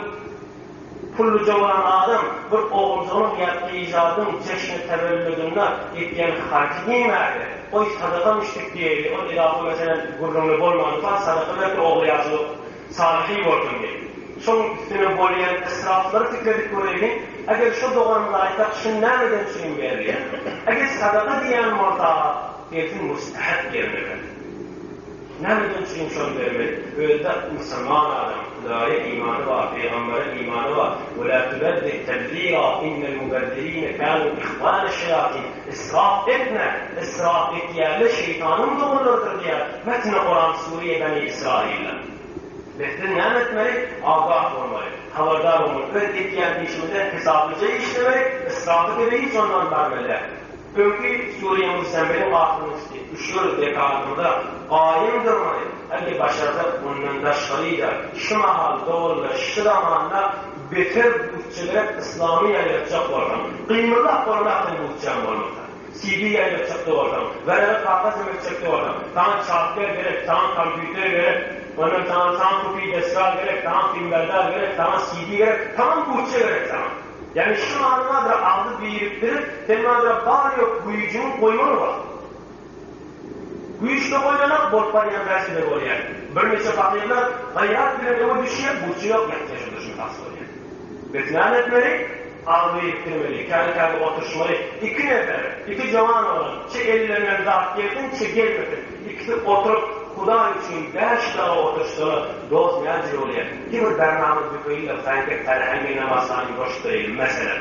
pulluca olan adam, bir oğulcunun yaptığı icadın ceşni tevellüdünden etken harcı giymedi. O sadaka müşrik diyeydi. O ilahı mesela gurrumlu bolmanıza sadaka verdi oğlu yaşlı salihi borcun diye. Son üstüne bolayan ısrafları fikredip göreyim. Eğer şu doğanlar aytak şundan neden suyun veriyor? Eğer sadaka diyen morda dersin müstahak yerine verir. Nereden suyun şunu vermeli? Öyle Müslüman adam, Kudaya imanı var, Peygamber'e imanı var. وَلَا تُبَدِّكْ تَبْذِيرًا اِنَّ الْمُبَدِّر۪ينَ كَانُوا اِخْوَانَ الشَّيَاطِينَ İsraf etme, israf et yerle şeytanın doğrulardır diye. Metne Kur'an Suriye Beni İsrail'le. Behtir ne etmeli? Ağah olmalı, havadar olmalı. Etkiyen işimde hesaplıca işlemeli, ısrafı gibi hiç ondan vermeli. Çünkü Suriye Müslümanların aklını istiyor. Üşür dekatında ayın durmalı. Eğer başarıda bunun daşlarıyla, şu mahal doğruyla, şu zamanla beter bütçelere İslam'ı yayılacak ortam. Kıymırlak olmaktan bütçem olmaktan. CD yayılacak da ortam. Vererek kağıt yayılacak da ortam. Tamam çarpıya gerek, tamam kompüter gerek, ondan tamam kupi deskal gerek, tamam filmlerler gerek, tamam CD gerek, tamam bütçe gerek, tamam. Yani şu anlarda aldı biriktirip, temelde var yok bu yücünün koymanı var. Bu yüzde koymanak borçlarından versiyle oluyor. Bir neçe fakirler hayat bile eve düşüyor, bütçe yok yaklaşık düşün tasıl oluyor. Betnan etmeli, aldı biriktirmeli, kendi oturuşmalı. İki nefer, iki cavan olan, çi ellerine dağıt geldin, çi gelmedin. İkisi oturup Kuda için 5 daha oturuştuğunu dost mecbur oluyor. Bir bernamız büküyle sanki terhengi namazlarını boş değil mesela.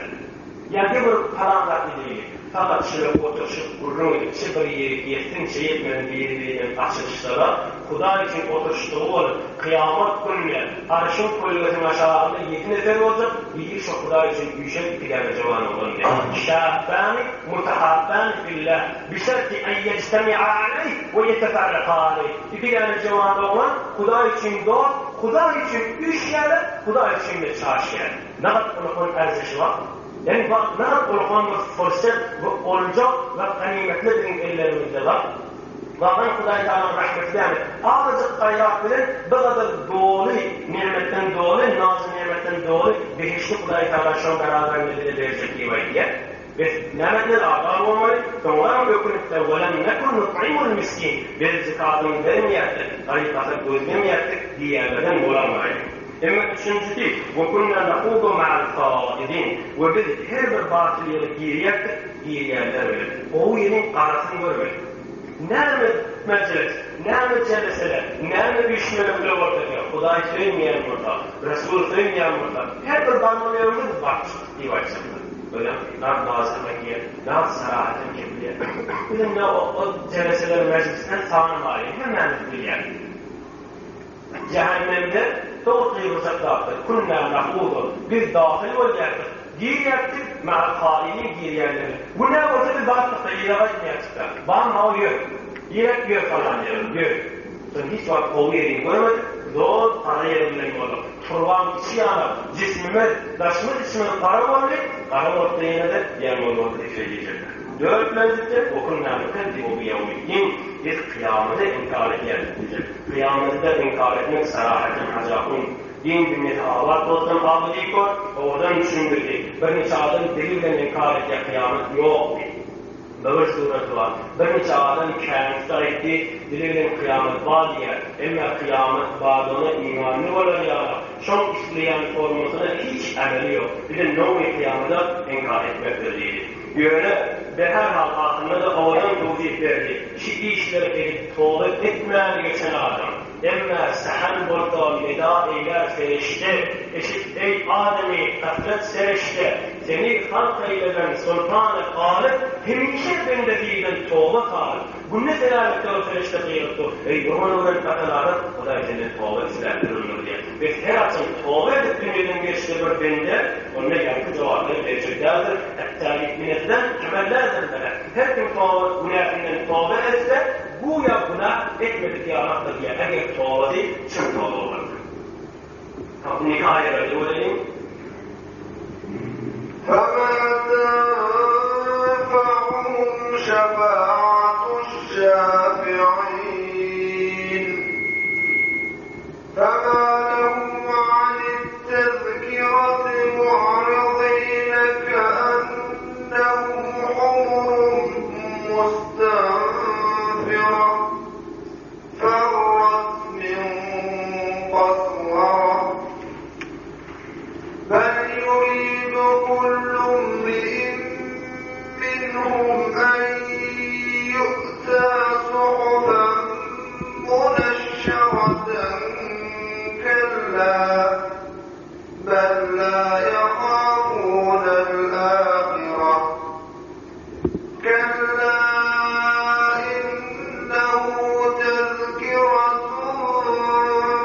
Yani bir paranlar değil. Fakat şöyle oturuşup gurrun içi bir yeri yettin çeyetmenin birbirinin açılışlara Kuda için oturuştuğu olur. Kıyamet gününe arşın koyulmasının aşağıda 7 nefer olacak. Bir şu Kuda için yüksek bir tane cevan olur diye. Şâbbâni mutahabbâni fillah. Bişerti en yectemi'a aleyh ve yeteferreka aleyh. İki tane cevan olan Kuda için dost, Kuda için 3 yerde, Kuda için de çarşı yer. Ne kadar onun erzişi var? Yani bak ne kadar Kur'an bir fırsat ve olacak ve ganimetli bizim ellerimizde var. Bakın Kudai Teala'nın rahmetinden azıcık gayret bilen bu kadar dolu, nimetten dolu, nazı nimetten dolu behişli Kudai Teala şu beraberinde verecek gibi diye. Biz nimetler ağır olmalı, sonra ökünüp de وَلَمْ نَكُنْ نُطْعِمُ الْمِسْكِينَ bir zikatını vermeyettik, tarikatı gözlemeyettik diyenlerden olamayız. Ama üçüncüsü, وَكُنَّا نَقُوضُ مَعَ الْفَائِدِينَ ve biz her bir batıl yeri giyerler verir. O yerin karasını görmedik. Nerede meclis, näme celeseler, näme düşmeler ortada, Hudaý söylemeýän burada, Resul söylemeýän burada. Her bir banmalarımız var diýip aýtsalar. Böyle nazımaki, naz sarahatın kebliye. Bizim de o celeseler meclisinden sağlamayı hemen bilýär. Cehennemde doğru ruhsatlardır. Kunna nahbudu. Biz dahil olacaktık. Gir yaptık, ma'al-halini gir yerleri. Bu ne olsa bir baktıkta ilerayetmeyecekler. Bana o yok. Yirek yok falan diyor. Yok. Sonra hiç vakit kolu yerini koymadık. Zor para yerimlerim oldu. Turban içi yanıp, cismimiz, taşımız içimiz para oldu. Para oldu yine de yarım oldu diye söyleyecekler. Dört mevzittir, okunna nukaddibu biyevmiddin. Biz kıyameti inkar edeceğiz. Kıyameti de inkar etmek sarahaten hacakun. Din günneti ağlat olsun abidi kor, oradan düşündürdü. Bir neçe adam delilden inkar edecek kıyamet yok. Böyle sureti var. Bir neçe adam kâmiftar etti, delilden kıyamet var diye. Ama kıyamet bağdığına imanlı olan yana. Çok işleyen formasına hiç emeli yok. Bir de ne kıyamete inkar etmektir değil. Böyle derhal aklında da oradan tevcih verdi. Şiddi işleri edip tövbe etmeyen geçen adam. Emme sehen borda nida eyler ferişte, eşit ey Adem'i gaflet serişte, seni halk eyleden sultan-ı Galip, hemişe bendediğinden tövbe kalır. Bu ne delaletler o ferişte kıyırdı? Ey yuhan olan kataları, o da cennet tövbe isterdirilmir diye. Ve her atın tövbe edip dünyadan geçti bir bende, onunla yankı cevapları vereceklerdir. Hatta yetminetlen temellerdir böyle. Her kim günahından tövbe etse, bu ya günah etmedik ya Rab'da diye. Eğer tövbe değil, çın tövbe olur. Bu nikahı verdi, o dedim. فَمَا تَنْفَعُهُمْ شَفَاعَةُ الشَّافِعِينَ فَمَا لَهُمْ عَنِ التَّذْكِرَةِ مُعْرِضِينَ كَأَنَّهُمْ حُمُرٌ مُسْتَنفِرَةٌ فَرَّتْ مِنْ قَسْوَرَةٍ بَلْ يُرِيدُ كُلُّ امْرِئٍ مِّنْهُمْ أَنْ يُؤْتَى صُحُفًا مُنَشَّرَةً كَلَّا بَلْ لَا يَخَافُونَ الْآخِرَةَ كَلَّا إِنَّهُ تَذْكِرَةٌ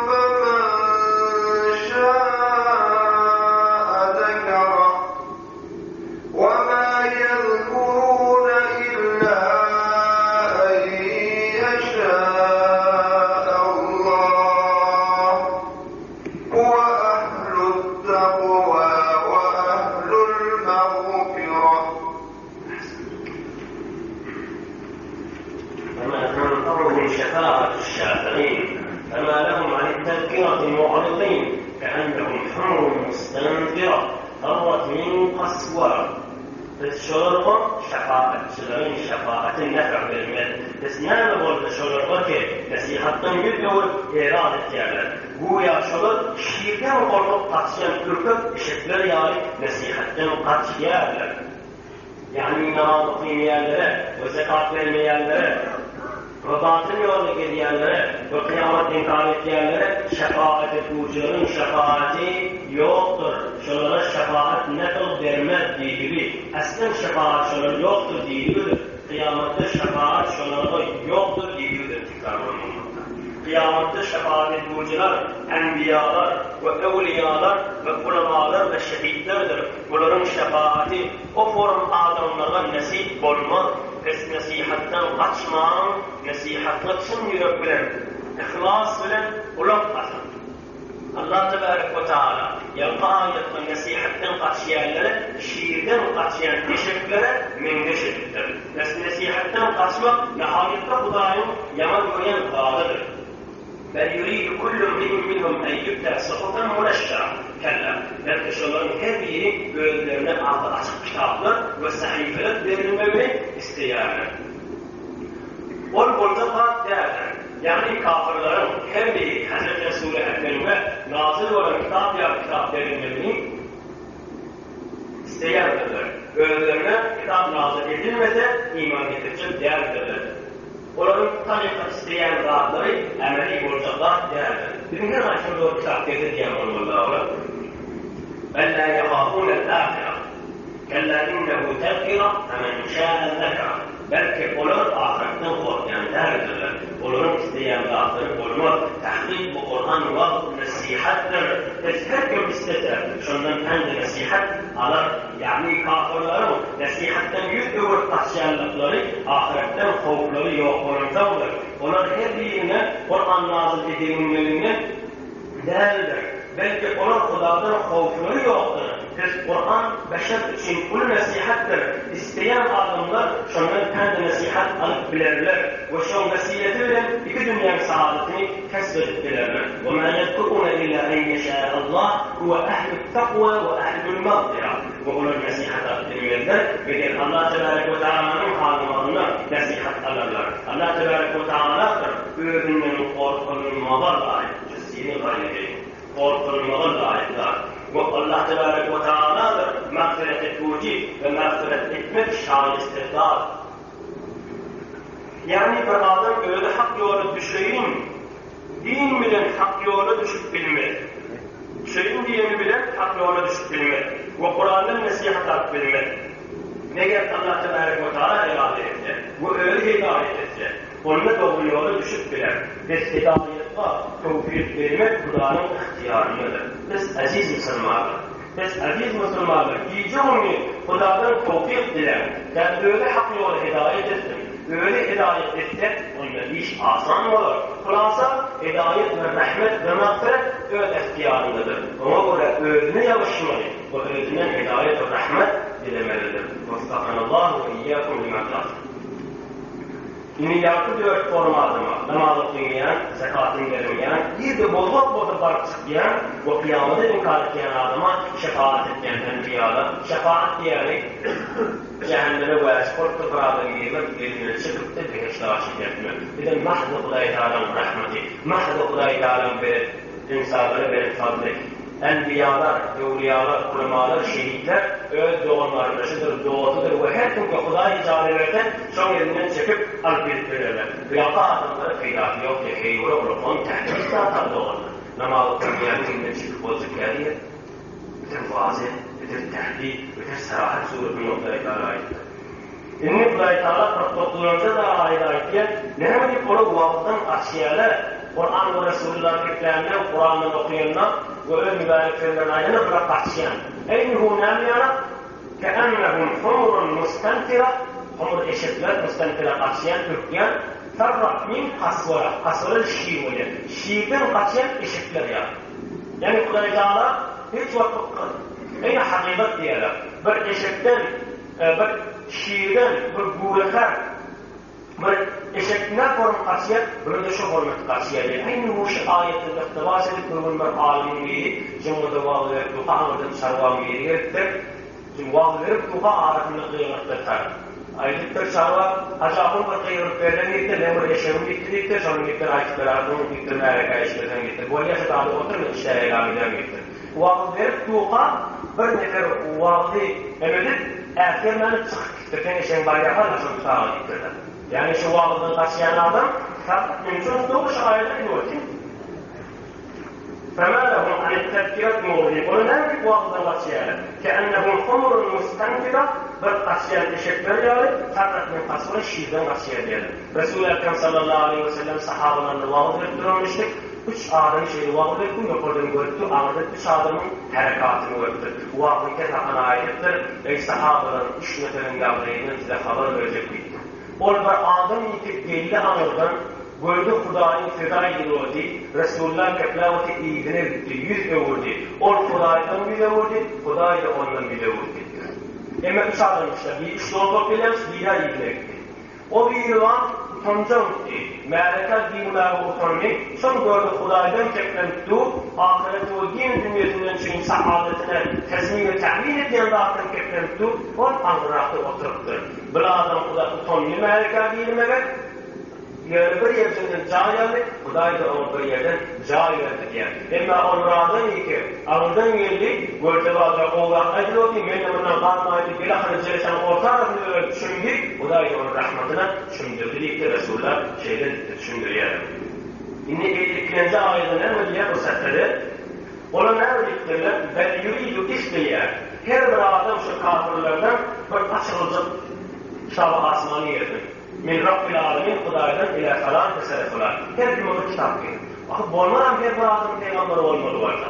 فَمَنْ شَاءَ ذَكَرَهُ وَمَا يَذْكُرُونَ إِلَّا أَنْ يَشَاءَ اللَّهُ هُوَ أَهْلُ التَّقْوَى وَأَهْلُ الْمَغْفِرَةِ فما تنفعهم شفاعة الشافعين فما لهم عن التذكرة معرضين كأنهم حمر مستنفرة فرت من قسورة تشرق şefaatçilerin şefaatin nefr vermez. Biz ne oldu şolurga ki nasihattan yüzüyor irad ettiler. Güya şolur şiirden korkup kaçıyan ürküp işitler yani nasihattan kaçıyanlar. Yani namaz okumayanlara, o zekat vermeyenlere, Rabatın yolunu gidiyenlere, ve kıyamet inkar ettiyenlere şefaat ettiğucuların şefaati yoktur. Şunlara şefaat nekıl vermez diye gibi. Aslen şefaat şunlara yoktur diye gibi. Kıyamette şefaat şunlara yoktur diye gibi. Tekrar olmamakta. Kıyamette şefaat ettiğucular, enbiyalar ve evliyalar ve ulemalar ve şehitlerdir. Bunların şefaati o form adamlara nasip olmaz. Biz nasihattan kaçmağın, nasihatla tüm yürek bilen, ihlas bilen ulak kazan. Allah Tebarek ve Teala yalqa ayetle nasihattan kaçıyanlara, şiirden kaçıyan teşekküre mengeş edildir. Nasihattan kaçmak, nihayette Hudayın yaman gören bağlıdır. بل يريد كل امرئ منهم أن يؤتى صحفا منشرة كلا belki şunların her biri önlerine altı açık kitaplar ve sahifeler verilmemini isteyenler. Burada fark derler. Yani kafirlerin her biri Hazreti Resulü Efendimiz'e nazil olan kitap verilmemini isteyenler. Önlerine kitap nazil edilmese iman getirecek değerlidirler. Onların tarikat isteyen zatları emeli olacaklar değerler. Bizim her açımda o kitap diyen onlarla بَلَّا يَخَافُونَ الْآخِرَةِ كَلَّا إِنَّهُ تَذْكِرَةٌ فَمَنْ شَاءَ ذَكَرَهُ. Belki onlar ahiretten korkan derdiler. Onların isteyen zatları olmak, tahkik bu Kur'an ve nasihattir. Biz her gün istese, şundan kendi nasihat alır. Yani kafirlerin nasihatten yüz öğür taşıyanlıkları, ahiretten korkuları yok oluncadır. Onlar her birine Kur'an nazil edilmelerini derler. Belki onlar Kudadan korkuları yoktur. Biz Kur'an beşer için kul nasihattir. İsteyen adamlar şundan kendi nasihat alıp bilirler. Ve şu nasihatiyle iki dünyanın saadetini kesbedip bilirler. وَمَا يَتْقُونَ إِلَّا اَنْ يَشَاءَ اللّٰهُ هُوَ أَهْلُ التَّقْوَى وَأَهْلُ الْمَغْفِرَةِ. Ve onlar nasihat alıp bilirler. Ve Allah Tebarek ve Teala'nın hanımanına nasihat alırlar. Allah Tebarek ve Teala'dır. Öğrünlerin korkulmalar dahi. Cüzini gayrı korkulmalar dahiler. Ve Allah Tebarek ve Teala'dır. Mağfiret etmeci ve mağfiret etmek şan istihdar. Yani bir adam öyle hak yolu düşeyim, din bilen hak yolu düşüp bilmez. Şeyin dini bilen hak yolu düşüp bilmez. Ve Kur'an'ın nasihat alıp bilmez. Ne gerek Allah Tebarek ve Teala irade etse, bu öyle hidayet etse, onunla doğru yolu düşüp biler. Biz hidayet var, tevfik vermek Kur'an'ın ihtiyarındadır. Biz aziz Müslümanlar. Biz aziz Müslümanlar. Diyeceğim Kur'an'ın tevfik diler. Ben öyle hak yolu hidayet ettim. Öyle hidayet etse, onun iş asan olur. Kur'an'sa hidayet ve rahmet ve mağfiret öyle ihtiyarındadır. Ona göre öğüne yavaşmalı. Bu öğünden hidayet ve rahmet dilemelidir. Vestakanallahu ve iyyakum limaklar. Dünyakı dört forma adıma, namaz okuyan, zekatını vermeyen, bir de bozuk bark çıkayan ve kıyamada inkar etken adama şefaat etken enbiyada, şefaat diyerek cehenneme ve esportta kuradan girmek, eline çıkıp da beheşte aşık etmek. Bir de mahdı Kuday-ı Teala'nın rahmeti, mahdı Kuday-ı Teala'nın bir insanları bir fadlik. Enbiyalar, evliyalar, kurmalar, şehitler öz doğumlarındaşıdır, doğutudur ve her gün Kuday-ı Teala'dan son elinden çekip alıp verirler. Kıyaka adamları feydatı yok diye heyyura olup onun tehdit zaten doğurlar. Namaz okuyan elinden çıkıp bozuk geldiği bütün vazi, bütün tehdit, bütün serahat suretini Kuday-ı Teala'ydı. İnni Kuday-ı Teala 49'da da ayet ne hemen onu vaazdan aşiyalar Kur'an ve Resulullah Kürtlerinden, Kur'an'dan okuyanlar ve ön mübareklerden ayrılıp bırakışyan. Eynuhu namiyana keennehum humurun mustantira, humur eşitler, mustantira kaçıyan, Türkiyen, ferrak min kasvara, kasvara şiir oluyor. Şiirden kaçıyan eşitler ya. Yani Kuday-ı Teala hiç vakit en hakikat diyorlar. Bir eşitten, bir şiirden, bir gurekar, bir eşekine form kasiyet, bir de şu format kasiyet. Aynı bu ayetin iktibas edip durgun bir alimliği, cümlede vağı verip duha anladım sarva meyiliyettir. Vağı verip duha arasında kıymettir. Ayettir sarva, acabın bir kıymet verilen ne bir eşeğin gittir, sonra gittir ayetler ardının gittir, mereka eşlerden gittir. Bu ayet adı oturma işler eylaminden gittir. Vağı verip duha, bir nefer vağı emedip, erkenlerini çıkıp gittir. Eşeğin bari yapar da çok sağa gittirler. Yani şu vaazdan kaçıyan adam fakat mümkün doğuş ayette gördü. فَمَا لَهُمْ عَنِ التَّذْكِرَةِ مُغْرِبٌ Ondan bir vaazdan kaçıyan. كَأَنَّهُمْ خُمُرٌ مُسْتَنْفِرَةٌ Bir kaçıyan eşekler yani fakat min kasvara şiirden kaçıyan diyelim. Resul-i Ekrem sallallahu aleyhi ve sellem sahabalarını vaaz ettirmiştik. Üç adam şeyi vaaz ettim, yukarıdan gördü. Ağırda üç adamın harekatını gördü. Vaazın ketakan ayettir. Ey sahabaların üç neferin gavreyini bize haber verecek miydi? Ol bir adam yitip geldi anırdan, gördü Huday'ın feda edildi, Resulullah keplavati idine gitti, 100 öğürdü. Ol Huday'dan 100 öğürdü, Huday da ondan 100 öğürdü. Ama üç adam işte, bir üç dolmak bilemez, bir daha idine gitti. O bir yılan utanca gitti, melekler dinler utanmayı, son gördü Huday'dan keplendi, ahireti o din dünyasından çıkın saadetine tezmin ve tahmin etmeyen dağıttan keplendi, o anırakta oturuptur. Bir adam utanmayı melekler dinlemeye, Yani bir yerden cahil Hudaý da onu bir yerden cahil etdi. Emma onlardan ki ağırdan geldi, görtebada oğlan aydı ki men bundan qalmaydı, bir ahireceğsen ortarını düşündü. Hudaý da onun rahmetine düşündürdü ki Resulullah şeyden düşündürüyor. İnne ikinci ayetinde ne diyor bu seferde? Ona ne diktirler? Ben yuridu istiyer. Her bir adam şu kafirlerden bir açılacak kitabı asmanı yerdir. Min Rabbil Alemin Hudaýdan ila falan teselefler. Her bir o kitap ki. Bakın bolmadan her bir adam peygamber olmalı varsa.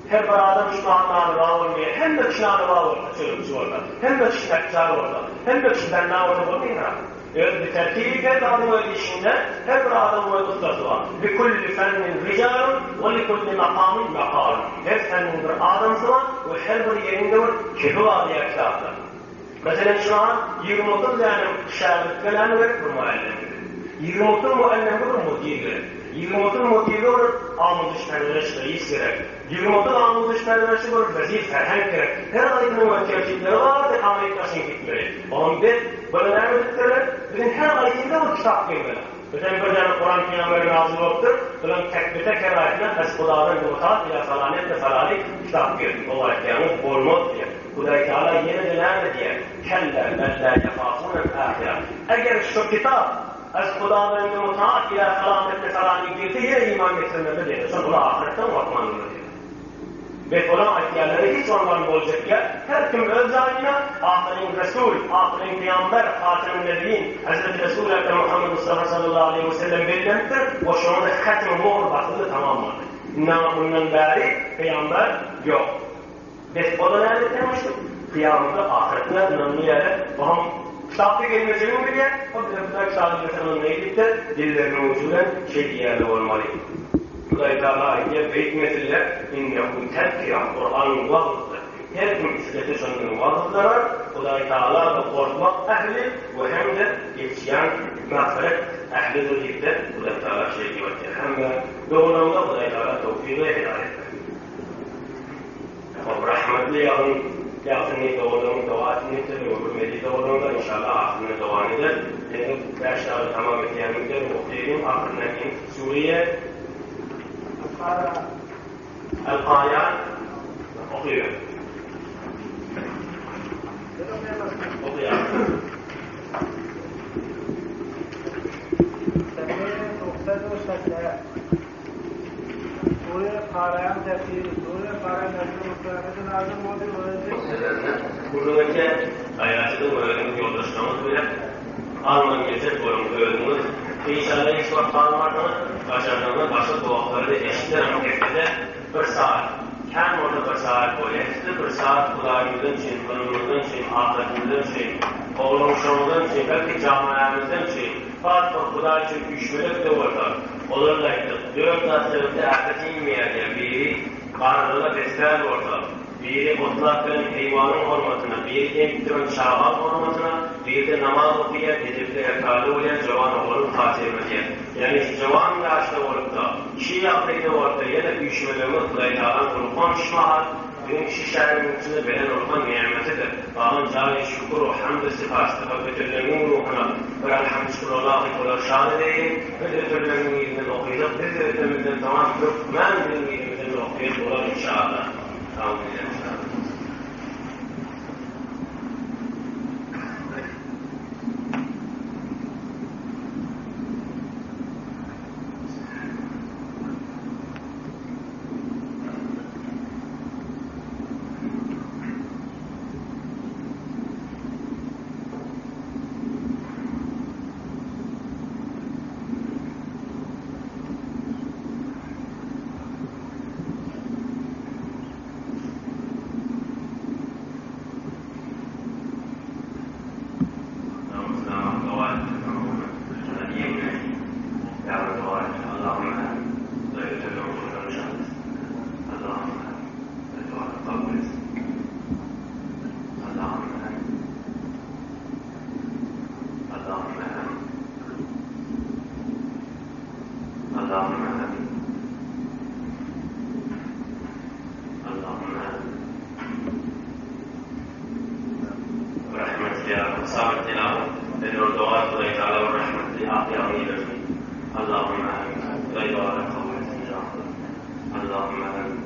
Her bir adam Müslümanlar var olmaya, hem de kişiler var orada, çölümüz orada. Hem de kişiler orada. Hem de kişiler orada olmayın. Evet, bir tertibi adım ödeyişinde her bir adam ustası var. Likulli fennin ricalun ve likulli makamin makalun. Her fennin bir adamsı var ve her bir yerinde bir kebi var diye kitaplar. Mesela şu an 20-30 tane şagirdlerden bir muallim. 20-30 muallim bir mudir. 20-30 mudir bir amuz işlerleşti, reis gerek. 20-30 amuz işlerleşti bir vezir ferheng gerek. Her ayının vekilçilikleri var ve Amerika'sın gitmeleri. Onun bir böyle neredikleri, bizim her ayında bir kitap gelmeli. Bütün bir tane Kur'an Peygamber'in nazil oldu. Bunun tekbite kerayetine Es-Hudaýdan mutat ila falanet ve falalik kitap geldi. O ayetlerimiz bolmaz diye. Hudaý Teala yine neler diye. Kelle bella yefâfûnel âhire. Eğer şu kitap Es-Hudaýdan mutat ila falanet ve falalik geldi, yine iman getirmeli diye. Sonra bunu ahiretten bakmanlı diye. Ve olan ayetlerleri hiç onların olacak ya. Her kim öz haline, ahirin Resul, ahirin Peygamber, Hatem-i Nebiyin, Hazreti Resul Ekrem Muhammed Mustafa sallallahu aleyhi ve sellem belirlenmiştir. O şu anda hatem-i muhr basılı tamamlandı. İnna bundan beri Peygamber yok. Ve o da nerede demiştik? Kıyamında, ahiretine, inanlı yere, baham kitapta gelmeyeceğini biliyor. O bir kitabı getiren neydi de dillerini uculen yerde olmalı. Hudaý Teala ayet ve hikmetille innehu tezkira Kur'an'ın vazıdır. Her kim istedi şunun vazıdırlar. Hudaý Teala da korkmak ehli ve hem de yetişen mağfiret ehlidir deyip de Hudaý Teala şey gibi etti. Hem de doğrulanda Hudaý Teala tevfik ve hidayet. Rahmetli yakını doğduğunu dua etmektir ve hürmeti doğduğunda inşallah aklını devam eder. Şimdi dersleri tamam ettiğimizde okuyayım. Aklındaki Suriye القارئ أطيع Sure Qari'an tefsiri, Sure Qari'an tefsiri lazım buradaki hayatı öğrenmek yoldaşlarımız bile Almanya'da öğrenmek İnşallah hiç vakit almadan başardığında başka duaları da eşitler ama kefede bir saat. Kendi orada bir saat böyle. İşte bir saat Hudaýymyzdan için, bunumuzdan için, ahiretimizden için, oğlumuzdan için, belki camiamızdan için, farklı Hudaý için düşmelik de orada. Olurlar ki 4 asırlıkta ahireti inmeyen biri karnına besler orada. Biri mutlakın heyvanın hormatına, biri emtirin şabat hormatına, biri de namaz okuyan, edipte erkalı olan cavan oğlum tatilmediye. Yani cavan yaşta olup da, kişi yaptığıyla orada ya da düşmelerimi Hudaý Teala'nın kulüpman şişmahar, benim kişi şehrimin içinde belen olman nimetidir. Allah'ın cahil şükür o hamd-ı sifasıdır. Ve ötürlerinin ruhuna, ve elhamd şükürallahı kolar şahı değil, ve ötürlerinin ilmini okuyacak, biz de ötürlerimizden tamam hükmen benim ilmimizden okuyacak olan inşallah. Tamam diyeceğim inşallah. صارت لنا لأن الدعاء الله تعالى والرحمة ahyağını eylesin. Allahümme amin. Gayri olarak kabul etsin. Allahümme amin.